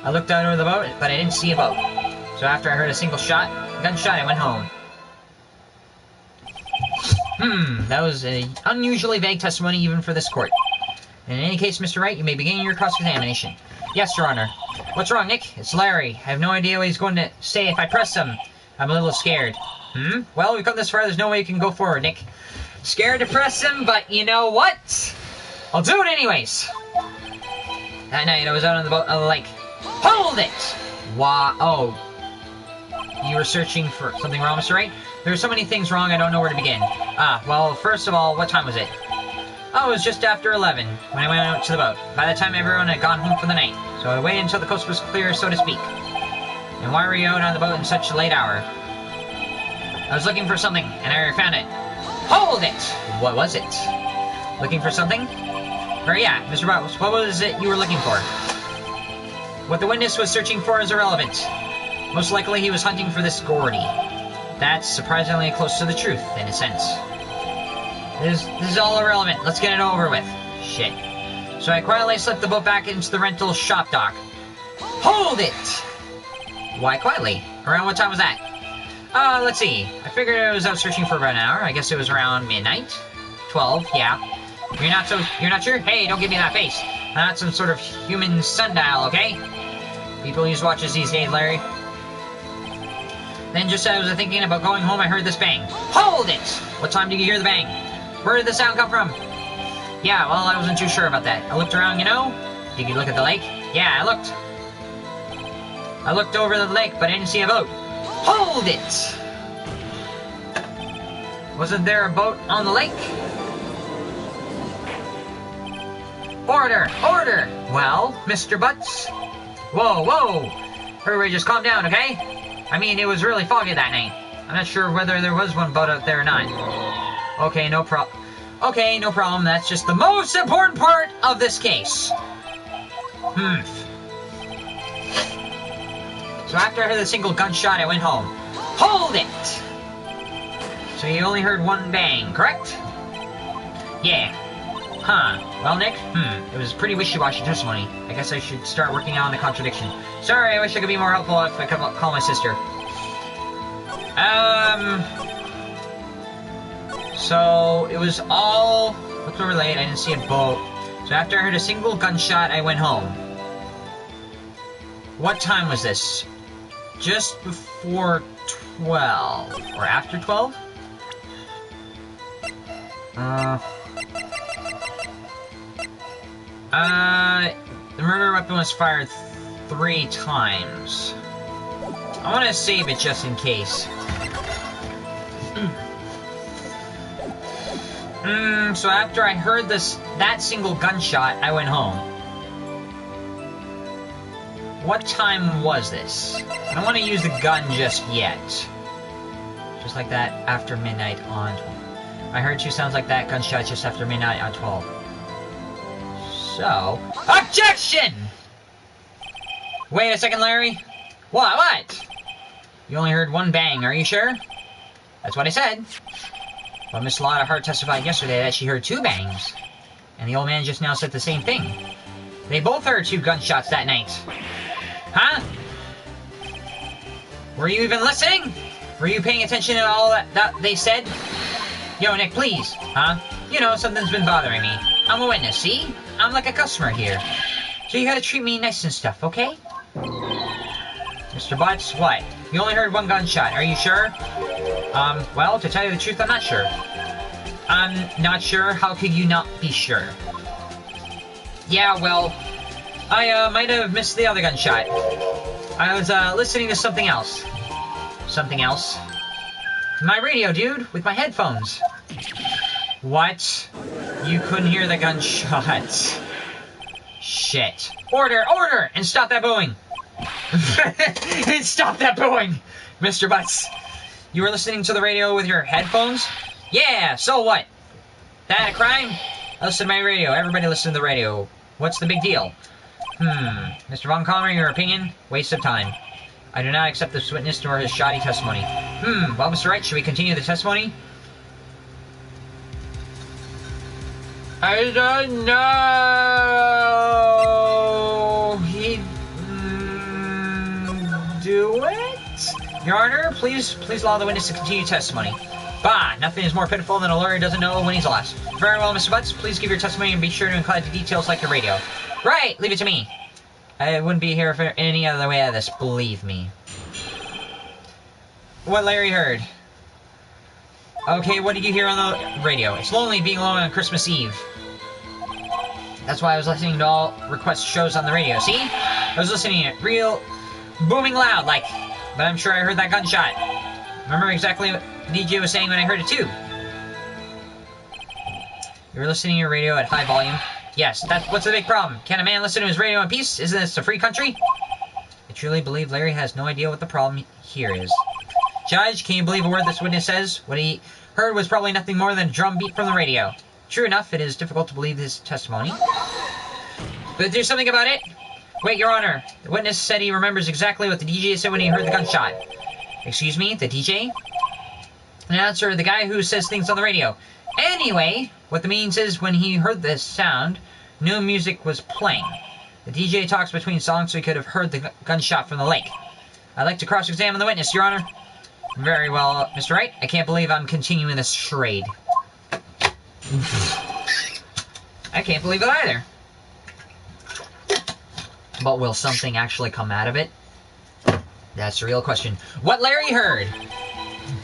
I looked out over the boat, but I didn't see a boat. So after I heard a single gunshot, I went home. That was an unusually vague testimony even for this court. In any case, Mr. Wright, you may begin your cross-examination. Yes, Your Honor. What's wrong, Nick? It's Larry. I have no idea what he's going to say if I press him. I'm a little scared. Well, we've come this far, there's no way you can go forward, Nick. Scared to press him, but you know what? I'll do it anyways. That night, I was out on the boat on the lake. Hold it! Why? Oh. You were searching for something wrong, Mr. Wright? There are so many things wrong, I don't know where to begin. Well, first of all, what time was it? Oh, it was just after 11, when I went out to the boat. By the time everyone had gone home for the night. So I waited until the coast was clear, so to speak. And why were you out on the boat in such a late hour? I was looking for something, and I found it. Hold it! What was it? Looking for something? Or yeah, Mr. Rouse, what was it you were looking for? What the witness was searching for is irrelevant. Most likely he was hunting for this Gordy. That's surprisingly close to the truth, in a sense. This is all irrelevant. Let's get it over with. Shit. So I quietly slipped the boat back into the rental shop dock. Hold it! Why quietly? Around what time was that? Let's see. I figured I was out searching for about an hour. I guess it was around midnight. 12, yeah. You're not sure? Hey, don't give me that face. I'm not some sort of human sundial, okay? People use watches these days, Larry. Then just as I was thinking about going home, I heard this bang. Hold it! What time did you hear the bang? Where did the sound come from? Yeah, well, I wasn't too sure about that. I looked around, you know? Did you look at the lake? Yeah, I looked over the lake, but I didn't see a boat. Hold it! Wasn't there a boat on the lake? Order! Order! Well, Mr. Butts? Whoa, whoa! Everybody just calm down, okay? I mean, it was really foggy that night. I'm not sure whether there was one boat out there or not. Okay, no problem. Okay, no problem. That's just the most important part of this case. So after I heard the single gunshot, I went home. Hold it! So you only heard one bang, correct? Yeah. Huh. Well, Nick, it was pretty wishy-washy testimony. I guess I should start working on the contradiction. Sorry, I wish I could be more helpful if I could call my sister. So, it was all... looked over late, I didn't see a boat. So after I heard a single gunshot, I went home. What time was this? Just before 12. Or after 12? The murder weapon was fired 3 times. I want to save it just in case. So after I heard that single gunshot, I went home. What time was this? I don't want to use the gun just yet. Just like that, after midnight on 12. I heard 2 sounds like that gunshot just after midnight on 12. So... OBJECTION! Wait a second, Larry. What? You only heard 1 bang, are you sure? That's what I said. But Miss Lotta Hart testified yesterday that she heard 2 bangs. And the old man just now said the same thing. They both heard 2 gunshots that night. Huh? Were you even listening? Were you paying attention to all that they said? Yo, Nick, please. Huh? You know, something's been bothering me. I'm a witness, see? I'm like a customer here. So you gotta treat me nice and stuff, okay? Mr. Butts, what? You only heard 1 gunshot, are you sure? Well, to tell you the truth, I'm not sure. I'm not sure? How could you not be sure? Yeah, well, I, might have missed the other gunshot. I was, listening to something else. Something else? My radio, dude, with my headphones. What? You couldn't hear the gunshots. Shit. Order! Order! And stop that booing! And stop that booing! Mr. Butts. You were listening to the radio with your headphones? Yeah, so what? That a crime? I listen to my radio. Everybody listen to the radio. What's the big deal? Mr. Von Calmer, your opinion? Waste of time. I do not accept this witness nor his shoddy testimony. Well, Mr. Wright, should we continue the testimony? I don't know. He... do it? Your Honor, please allow the witness to continue testimony. Bah, nothing is more pitiful than a lawyer who doesn't know when he's lost. Very well, Mr. Butts, please give your testimony and be sure to include the details like your radio. Right, leave it to me. I wouldn't be here for any other way out of this, believe me. What Larry heard. Okay, what did you hear on the radio? It's lonely being alone on Christmas Eve. That's why I was listening to all request shows on the radio, see? I was listening to it real booming loud, like, but I'm sure I heard that gunshot. Remember exactly what the DJ was saying when I heard it too. You were listening to your radio at high volume? Yes, what's the big problem? Can a man listen to his radio in peace? Isn't this a free country? I truly believe Larry has no idea what the problem here is. Judge, can you believe a word this witness says? What he heard was probably nothing more than a drum beat from the radio. True enough, it is difficult to believe his testimony. But do something about it? Wait, Your Honor. The witness said he remembers exactly what the DJ said when he heard the gunshot. Excuse me, the DJ? An announcer, the guy who says things on the radio. Anyway, what the means is when he heard this sound, no music was playing. The DJ talks between songs so he could have heard the gunshot from the lake. I'd like to cross-examine the witness, Your Honor. Very well, Mr. Wright. I can't believe I'm continuing this charade. I can't believe it either. But will something actually come out of it? That's the real question. What Larry heard?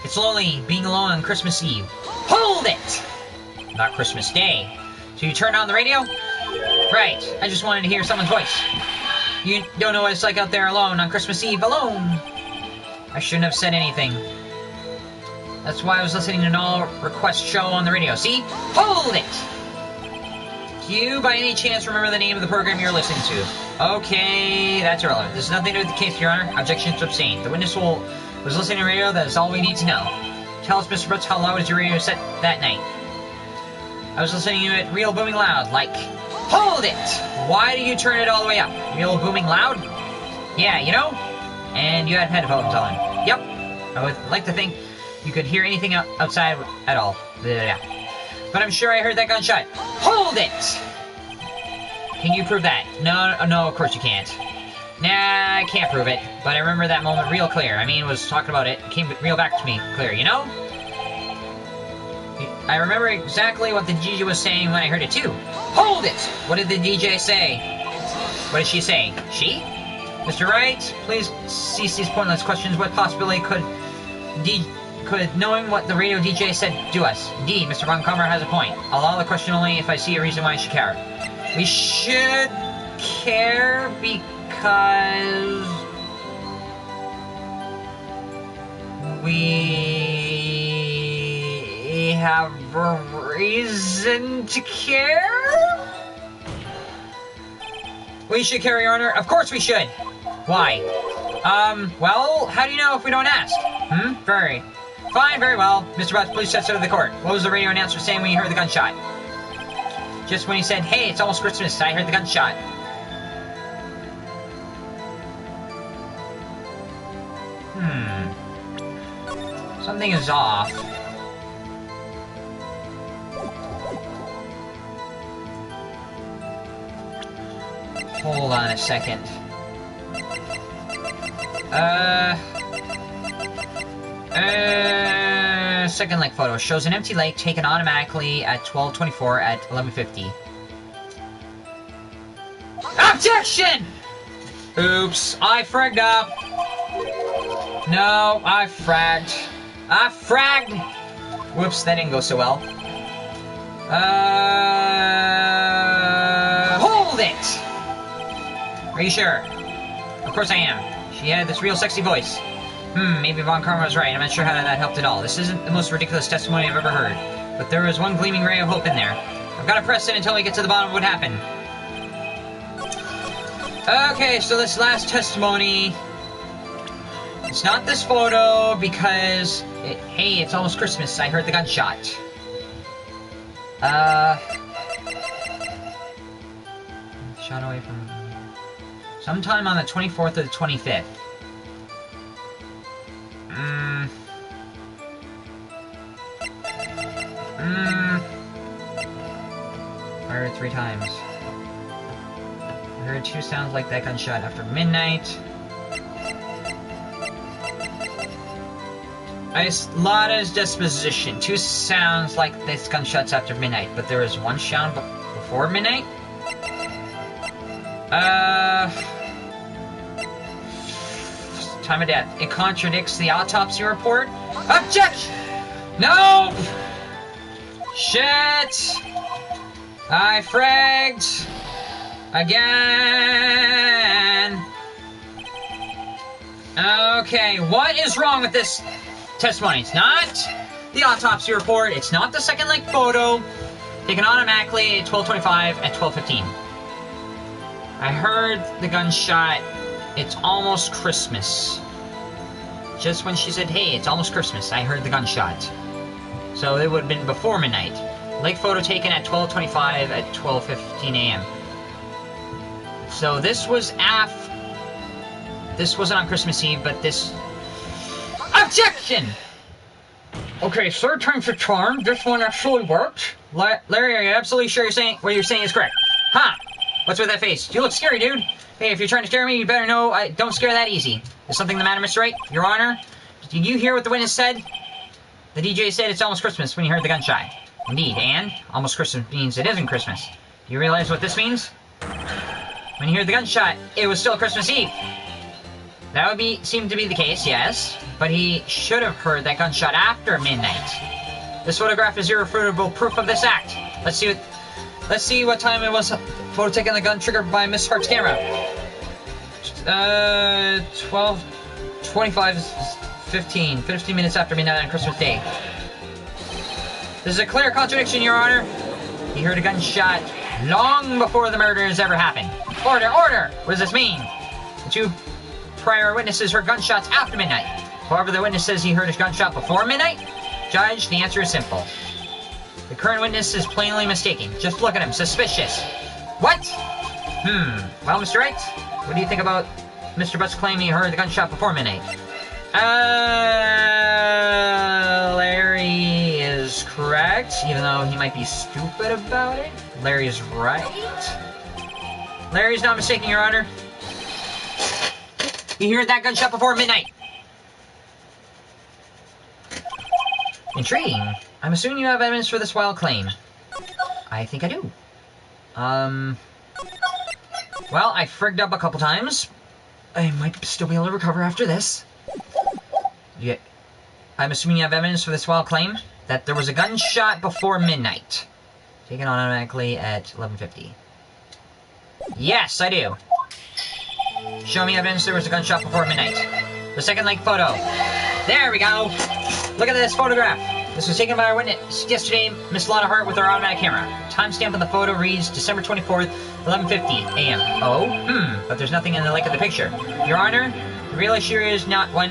It's lonely being alone on Christmas Eve. Hold it! Not Christmas Day. So you turned on the radio? Right. I just wanted to hear someone's voice. You don't know what it's like out there alone on Christmas Eve alone. I shouldn't have said anything. That's why I was listening to an all-request show on the radio. See? Hold it! Do you, by any chance, remember the name of the program you're listening to? Okay, that's irrelevant. This is nothing to do with the case, Your Honor. Objection to abstain. The witness was listening to radio. That is all we need to know. Tell us, Mr. Brooks, how loud was your radio set that night? I was listening to it real booming loud, like... Hold it! Why do you turn it all the way up? Real booming loud? Yeah, you know? And you had headphones on. Yep. I would like to think you could hear anything outside at all. Yeah. But I'm sure I heard that gunshot. Hold it! Can you prove that? No, of course you can't. Nah, I can't prove it. But I remember that moment real clear. I mean, was talking about it. It came real back to me clear, you know? I remember exactly what the DJ was saying when I heard it too. Hold it! What did the DJ say? What did she say? She? Mr. Wright, please cease these pointless questions. What possibility could knowing what the radio DJ said do us? Indeed, Mr. Von Kammer has a point. I'll allow the question only if I see a reason why I should care. We should care because... we have a reason to care? We should care, Your Honor. Of course we should. Why? Well, how do you know if we don't ask? Very. Fine, very well. Mr. Butts, please step to the court. What was the radio announcer saying when you heard the gunshot? Just when he said, hey, it's almost Christmas, I heard the gunshot. Something is off. Hold on a second. Second lake photo shows an empty lake taken automatically at 12:24 at 11:50. Objection! Oops, I fragged up. No, I fragged. I fragged! Whoops, that didn't go so well. Hold it! Are you sure? Of course I am. She had this real sexy voice. Maybe Von Karma was right. I'm not sure how that helped at all. This isn't the most ridiculous testimony I've ever heard. But there was one gleaming ray of hope in there. I've got to press it until we get to the bottom of what happened. Okay, so this last testimony... It's not this photo because... hey, it's almost Christmas. I heard the gunshot. Shot away from... sometime on the 24th or the 25th. I heard it 3 times. I heard 2 sounds like that gunshot after midnight. Lotta's disposition. 2 sounds like this gunshots after midnight, but there was 1 sound before midnight? Time of death. It contradicts the autopsy report. Objection! No! Shit! I fragged again. Okay, what is wrong with this testimony? It's not the autopsy report. It's not the second lake photo taken automatically at 12:25 at 12:15. I heard the gunshot. It's almost Christmas. Just when she said, hey, it's almost Christmas, I heard the gunshot. So it would have been before midnight. Lake photo taken at 12:25 at 12:15 a.m. So this was this wasn't on Christmas Eve, but this... Objection! Okay, 3rd time's a charm. This one actually worked. Larry, are you absolutely sure what you're saying is correct? Huh? What's with that face? You look scary, dude. Hey, if you're trying to scare me, you better know I don't scare that easy. Is something the matter, Mr. Wright? Your Honor? Did you hear what the witness said? The DJ said it's almost Christmas when he heard the gunshot. Indeed, and almost Christmas means it isn't Christmas. Do you realize what this means? When he heard the gunshot, it was still Christmas Eve. That would seem to be the case, yes. But he should have heard that gunshot after midnight. This photograph is irrefutable proof of this act. Let's see what time it was. Photo taken the gun triggered by Miss Hart's camera. 15 minutes after midnight on Christmas Day. This is a clear contradiction, Your Honor. He heard a gunshot long before the murders ever happened. Order, order! What does this mean? The two prior witnesses heard gunshots after midnight. However, the witness says he heard a gunshot before midnight. Judge, the answer is simple. The current witness is plainly mistaken. Just look at him. Suspicious. What? Well, Mr. Wright, what do you think about Mr. Butt's claim he heard the gunshot before midnight? Larry is correct, even though he might be stupid about it. Larry is right. Larry's not mistaken, Your Honor. He heard that gunshot before midnight. Intriguing. I'm assuming you have evidence for this wild claim. I think I do. Well, I frigged up a couple times. I might still be able to recover after this. Yeah. I'm assuming you have evidence for this wild claim that there was a gunshot before midnight. Taken automatically at 11:50. Yes, I do. Show me evidence there was a gunshot before midnight. The second link photo. There we go. Look at this photograph. This was taken by our witness yesterday, Miss Lotta Hart, with our automatic camera. Timestamp on the photo reads December 24th, 11:50 a.m. Oh, but there's nothing in the link of the picture. Your Honor, the real issue is not why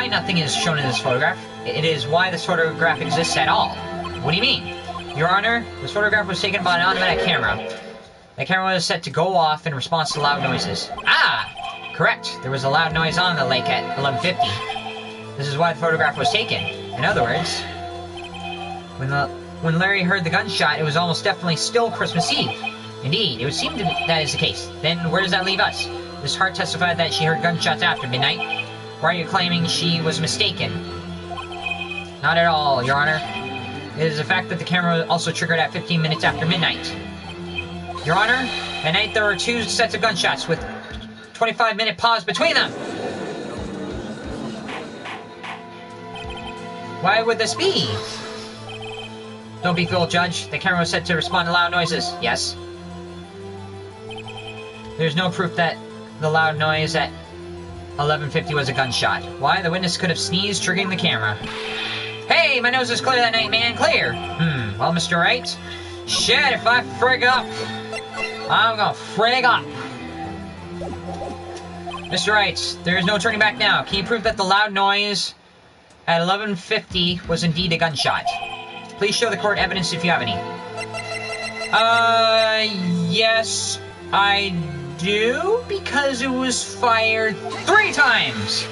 nothing is shown in this photograph. It is why this photograph exists at all. What do you mean? Your Honor, this photograph was taken by an automatic camera. The camera was set to go off in response to loud noises. Ah! Correct. There was a loud noise on the lake at 11:50. This is why the photograph was taken. In other words, when Larry heard the gunshot, it was almost definitely still Christmas Eve. Indeed, it would seem that is the case. Then where does that leave us? Miss Hart testified that she heard gunshots after midnight. Why are you claiming she was mistaken? Not at all, Your Honor. It is a fact that the camera also triggered at 15 minutes after midnight. Your Honor, at night there were two sets of gunshots with 25-minute pause between them. Why would this be? Don't be fooled, Judge. The camera was set to respond to loud noises. Yes. There's no proof that the loud noise at 11:50 was a gunshot. Why? The witness could have sneezed, triggering the camera. Hey, my nose is clear that night, man. Clear. Well, Mr. Wright. Shit, if I frig up, I'm gonna frig up. Mr. Wright, there is no turning back now. Can you prove that the loud noise at 11:50 was indeed a gunshot? Please show the court evidence if you have any. Yes, I do, because it was fired 3 times.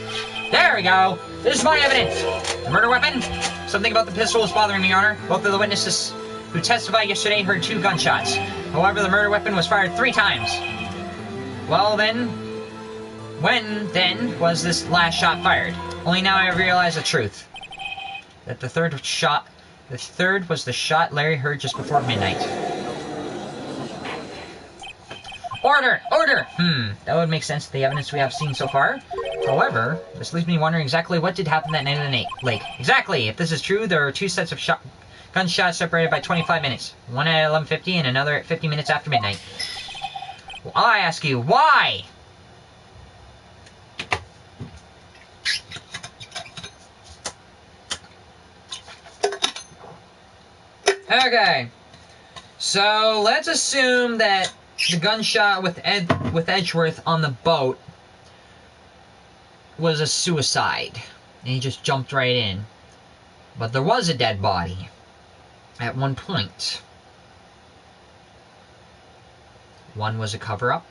There we go. This is my evidence. The murder weapon? Something about the pistol was bothering me, Your Honor. Both of the witnesses who testified yesterday heard 2 gunshots. However, the murder weapon was fired 3 times. Well then, when then was this last shot fired? Only now I realize the truth. That the third was the shot Larry heard just before midnight. Order! Order! That would make sense to the evidence we have seen so far. However, this leaves me wondering exactly what did happen that night in the lake. Exactly! If this is true, there are 2 sets of gunshots separated by 25 minutes. One at 11:50 and another at 50 minutes after midnight. Well, I ask you, why? Okay. So, let's assume that the gunshot with Edgeworth on the boat was a suicide. And he just jumped right in. But there was a dead body at one point. One was a cover-up.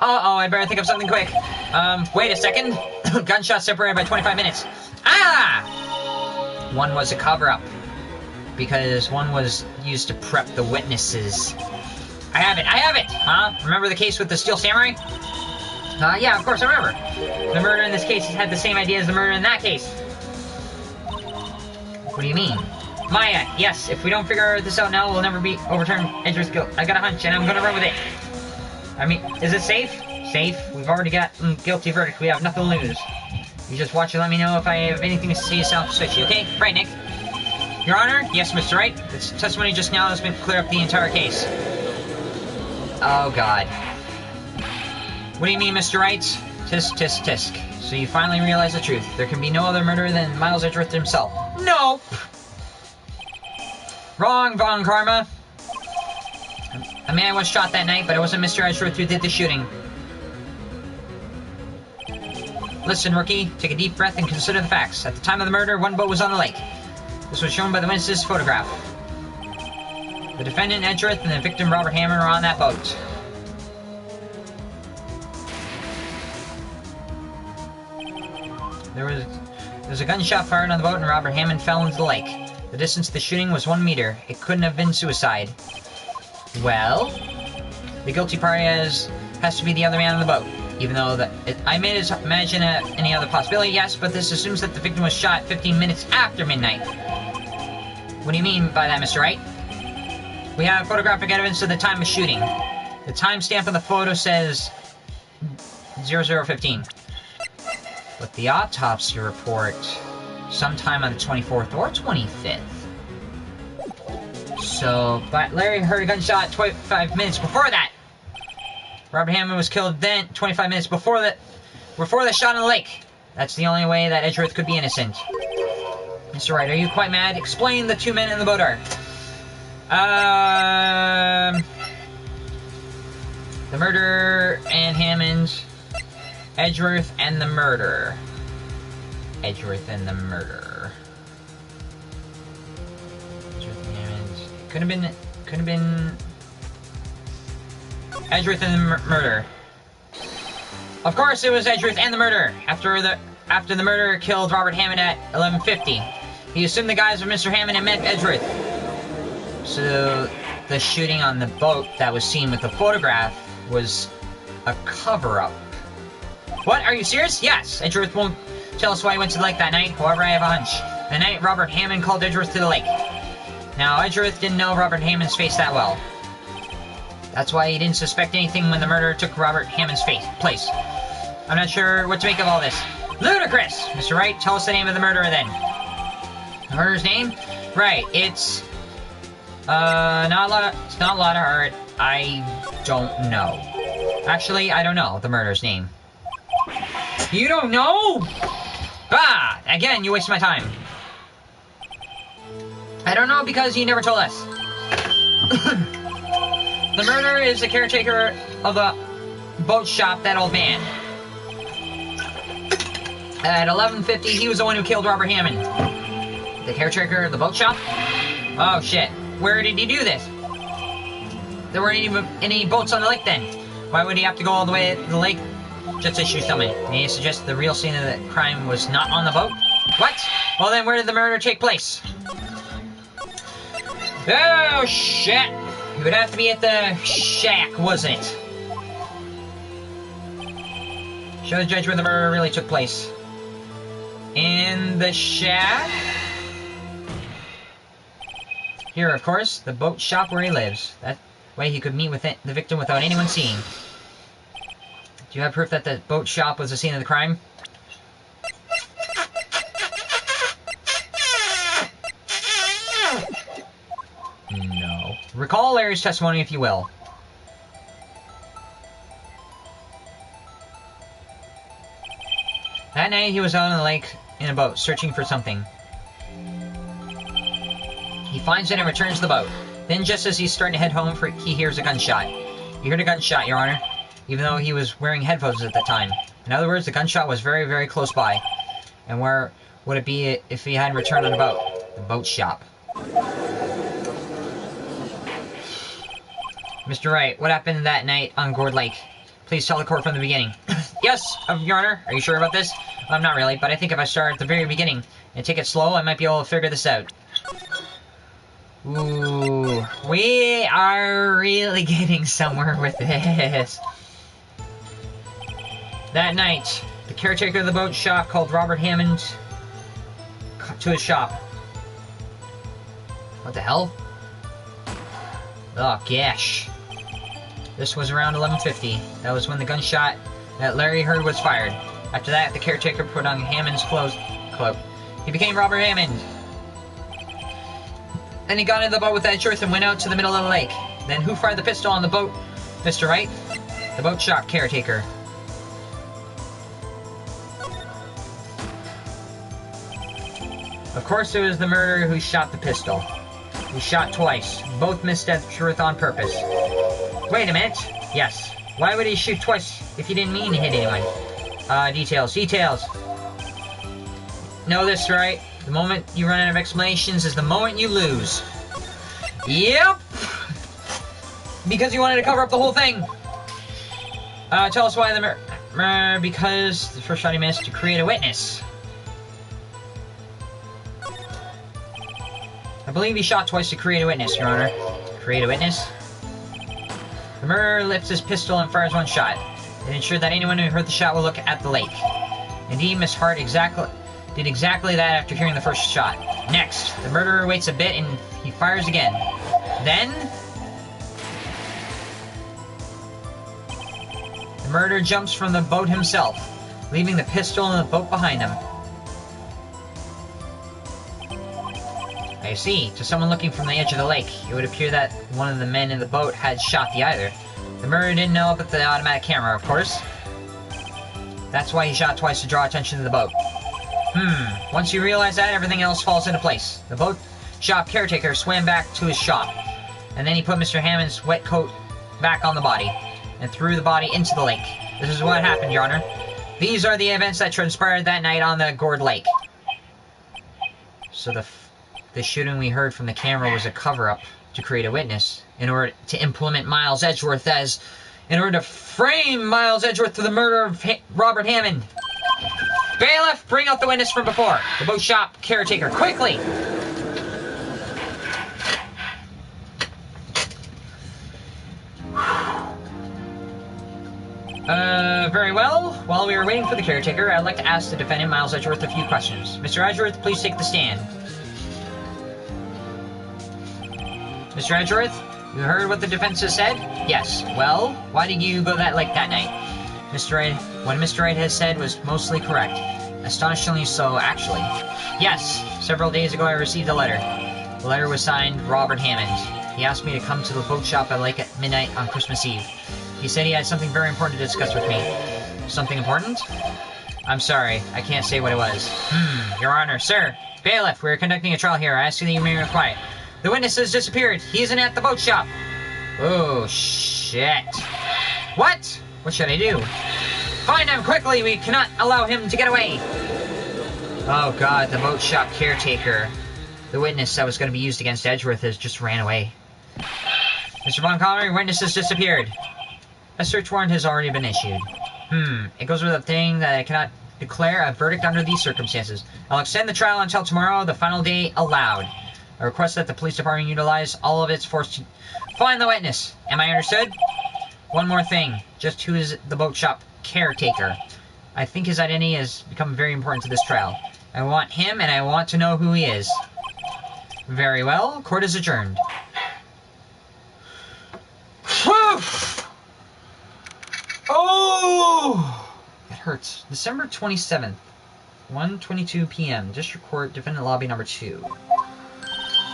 Uh-oh, I better think of something quick. Wait a second. Gunshot separated by 25 minutes. Ah! One was a cover-up. Because one was used to prep the witnesses. I have it! Huh? Remember the case with the Steel Samurai? Yeah, of course I remember. The murder in this case had the same idea as the murder in that case. What do you mean? Maya, yes, if we don't figure this out now, we'll never be overturned Edgeworth's guilt. I got a hunch, and I'm gonna run with it. I mean, is it safe? Safe? We've already got guilty verdict. We have nothing to lose. You just watch and let me know if I have anything to say self-switchy, okay? Right, Nick? Your Honor? Yes, Mr. Wright. This testimony just now has been clear up the entire case. Oh, God. What do you mean, Mr. Wright? Tisk, tisk, tisk. So you finally realize the truth. There can be no other murderer than Miles Edgeworth himself. Nope! Wrong, Von Karma. A man was shot that night, but it wasn't Mr. Edgeworth who did the shooting. Listen, rookie. Take a deep breath and consider the facts. At the time of the murder, one boat was on the lake. This was shown by the witness's photograph. The defendant, Edgeworth, and the victim, Robert Hammond, were on that boat. There was a gunshot fired on the boat, and Robert Hammond fell into the lake. The distance of the shooting was 1 meter. It couldn't have been suicide. Well, the guilty party has to be the other man on the boat. Even though I may imagine any other possibility, yes, but this assumes that the victim was shot 15 minutes after midnight. What do you mean by that, Mr. Wright? We have photographic evidence of the time of shooting. The timestamp of the photo says 00:15. But the autopsy report, sometime on the 24th or 25th. So, but Larry heard a gunshot 25 minutes before that. Robert Hammond was killed then, 25 minutes before the shot in the lake. That's the only way that Edgeworth could be innocent. Mr. Wright, are you quite mad? Explain the two men in the boat are. The murderer and Hammond. Edgeworth and the murderer. Edgeworth and the murderer. Edgeworth and Hammond. Could have been Edgeworth and the murderer. Of course it was Edgeworth and the murderer. After the murderer killed Robert Hammond at 11:50. He assumed the guise of Mr. Hammond and met Edgeworth. So the shooting on the boat that was seen with the photograph was a cover-up. What? Are you serious? Yes. Edgeworth won't tell us why he went to the lake that night. However, I have a hunch. The night Robert Hammond called Edgeworth to the lake. Now, Edgeworth didn't know Robert Hammond's face that well. That's why he didn't suspect anything when the murderer took Robert Hammond's place. I'm not sure what to make of all this. Ludicrous! Mr. Wright, tell us the name of the murderer then. The murderer's name? Right, it's not a lot of hard. I don't know. Actually, I don't know the murderer's name. You don't know? Bah! Again, you wasted my time. I don't know because you never told us. The murderer is the caretaker of the boat shop, that old man. At 11:50, he was the one who killed Robert Hammond. The caretaker of the boat shop? Oh, shit. Where did he do this? There weren't even any boats on the lake then. Why would he have to go all the way to the lake just to shoot someone? May you suggest the real scene of the crime was not on the boat? What? Well then, where did the murder take place? Oh, shit. It would have to be at the shack, wasn't it? Show the judge where the murder really took place. In the shack? Here, of course, the boat shop where he lives. That way he could meet with the victim without anyone seeing. Do you have proof that the boat shop was the scene of the crime? No. Recall Larry's testimony, if you will. That night, he was out on the lake in a boat, searching for something. He finds it and returns to the boat. Then, just as he's starting to head home, he hears a gunshot. You heard a gunshot, Your Honor, even though he was wearing headphones at the time. In other words, the gunshot was very, very close by. And where would it be if he hadn't returned on the boat? The boat shop. Mr. Wright, what happened that night on Gourd Lake? Please tell the court from the beginning. Yes, Your Honor. Are you sure about this? Not really, but I think if I start at the very beginning and take it slow, I might be able to figure this out. Ooh, we are really getting somewhere with this. That night, the caretaker of the boat shop called Robert Hammond to his shop. What the hell? Oh, gosh. This was around 11:50. That was when the gunshot that Larry heard was fired. After that, the caretaker put on Hammond's cloak. He became Robert Hammond. Then he got into the boat with Edgeworth and went out to the middle of the lake. Then who fired the pistol on the boat? Mr. Wright, the boat shop caretaker. Of course it was the murderer who shot the pistol. He shot twice. Both missed Edgeworth on purpose. Wait a minute. Yes. Why would he shoot twice if he didn't mean to hit anyone? Details. Know this, right? The moment you run out of explanations is the moment you lose. Yep! Because you wanted to cover up the whole thing. Tell us why the because the first shot he missed to create a witness. I believe he shot twice to create a witness, Your Honor. Create a witness? The murderer lifts his pistol and fires one shot. It ensured that anyone who heard the shot will look at the lake. Indeed, Miss Hart did exactly that after hearing the first shot. Next, the murderer waits a bit and he fires again. Then, the murderer jumps from the boat himself, leaving the pistol in the boat behind him. I see. To someone looking from the edge of the lake, it would appear that one of the men in the boat had shot the other. The murderer didn't know about the automatic camera, of course. That's why he shot twice to draw attention to the boat. Once you realize that, everything else falls into place. The boat shop caretaker swam back to his shop, and then he put Mr. Hammond's wet coat back on the body, and threw the body into the lake. This is what happened, Your Honor. These are the events that transpired that night on the gourd lake. So the shooting we heard from the camera was a cover-up to create a witness, in order to implement Miles Edgeworth in order to frame Miles Edgeworth to the murder of Robert Hammond. Bailiff, bring out the witness from before. The boat shop caretaker, quickly! Very well. While we were waiting for the caretaker, I'd like to ask the defendant, Miles Edgeworth, a few questions. Mr. Edgeworth, please take the stand. Mr. Edgeworth, you heard what the defense has said? Yes. Well, why did you go that lake that night? What Mr. Wright has said was mostly correct. Astonishingly so, actually. Yes. Several days ago I received a letter. The letter was signed Robert Hammond. He asked me to come to the boat shop at lake at midnight on Christmas Eve. He said he had something very important to discuss with me. Something important? I'm sorry, I can't say what it was. Your Honor, sir. Bailiff, we're conducting a trial here. I ask you that you remain quiet. The witness has disappeared. He isn't at the boat shop. Oh, shit. What? What should I do? Find him quickly. We cannot allow him to get away. Oh, God, the boat shop caretaker. The witness that was going to be used against Edgeworth has just ran away. Mr. Von Connery, witness has disappeared. A search warrant has already been issued. It goes without saying that I cannot declare a verdict under these circumstances. I'll extend the trial until tomorrow, the final day allowed. I request that the police department utilize all of its force to find the witness. Am I understood? One more thing. Just who is the boat shop caretaker? I think his identity has become very important to this trial. I want him, and I want to know who he is. Very well. Court is adjourned. Oh! It hurts. December 27th, 1:22 p.m. District Court, Defendant Lobby number 2.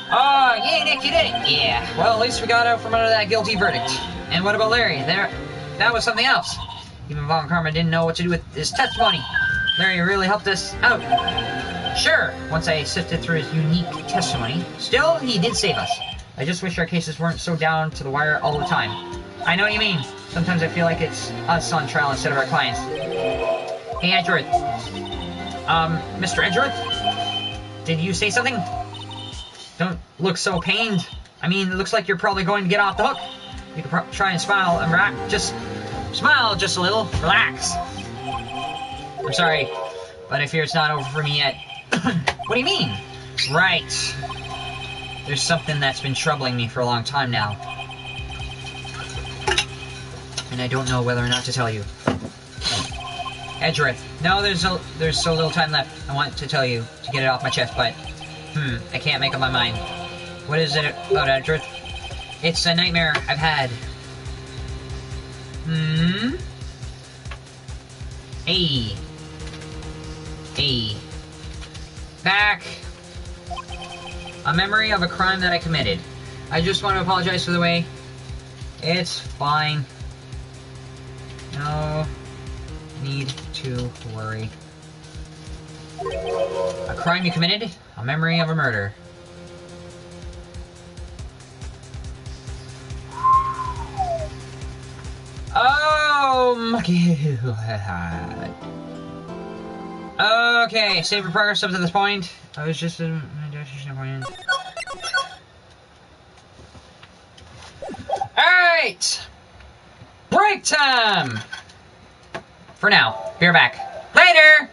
Oh, yay, Nick, you did it! Yeah, well, at least we got out from under that guilty verdict. And what about Larry? That was something else. Even Von Karma didn't know what to do with his testimony. Larry really helped us out. Sure, once I sifted through his unique testimony. Still, he did save us. I just wish our cases weren't so down to the wire all the time. I know what you mean. Sometimes I feel like it's us on trial instead of our clients. Hey, Edgeworth. Mr. Edgeworth? Did you say something? Don't look so pained. I mean, it looks like you're probably going to get off the hook. You could try and smile and relax. Just smile just a little. Relax. I'm sorry, but I fear it's not over for me yet. What do you mean? Right. There's something that's been troubling me for a long time now. And I don't know whether or not to tell you. Edgeworth. No, there's so little time left. I want to tell you to get it off my chest, but I can't make up my mind. What is it about Edgeworth? It's a nightmare I've had. Hey. Back. A memory of a crime that I committed. I just want to apologize for the way. It's fine. No need to worry. A crime you committed? A memory of a murder. Oh my god. Okay, save your progress up to this point. I was just in my destination point. Alright! Break time! For now. Be right back. Later!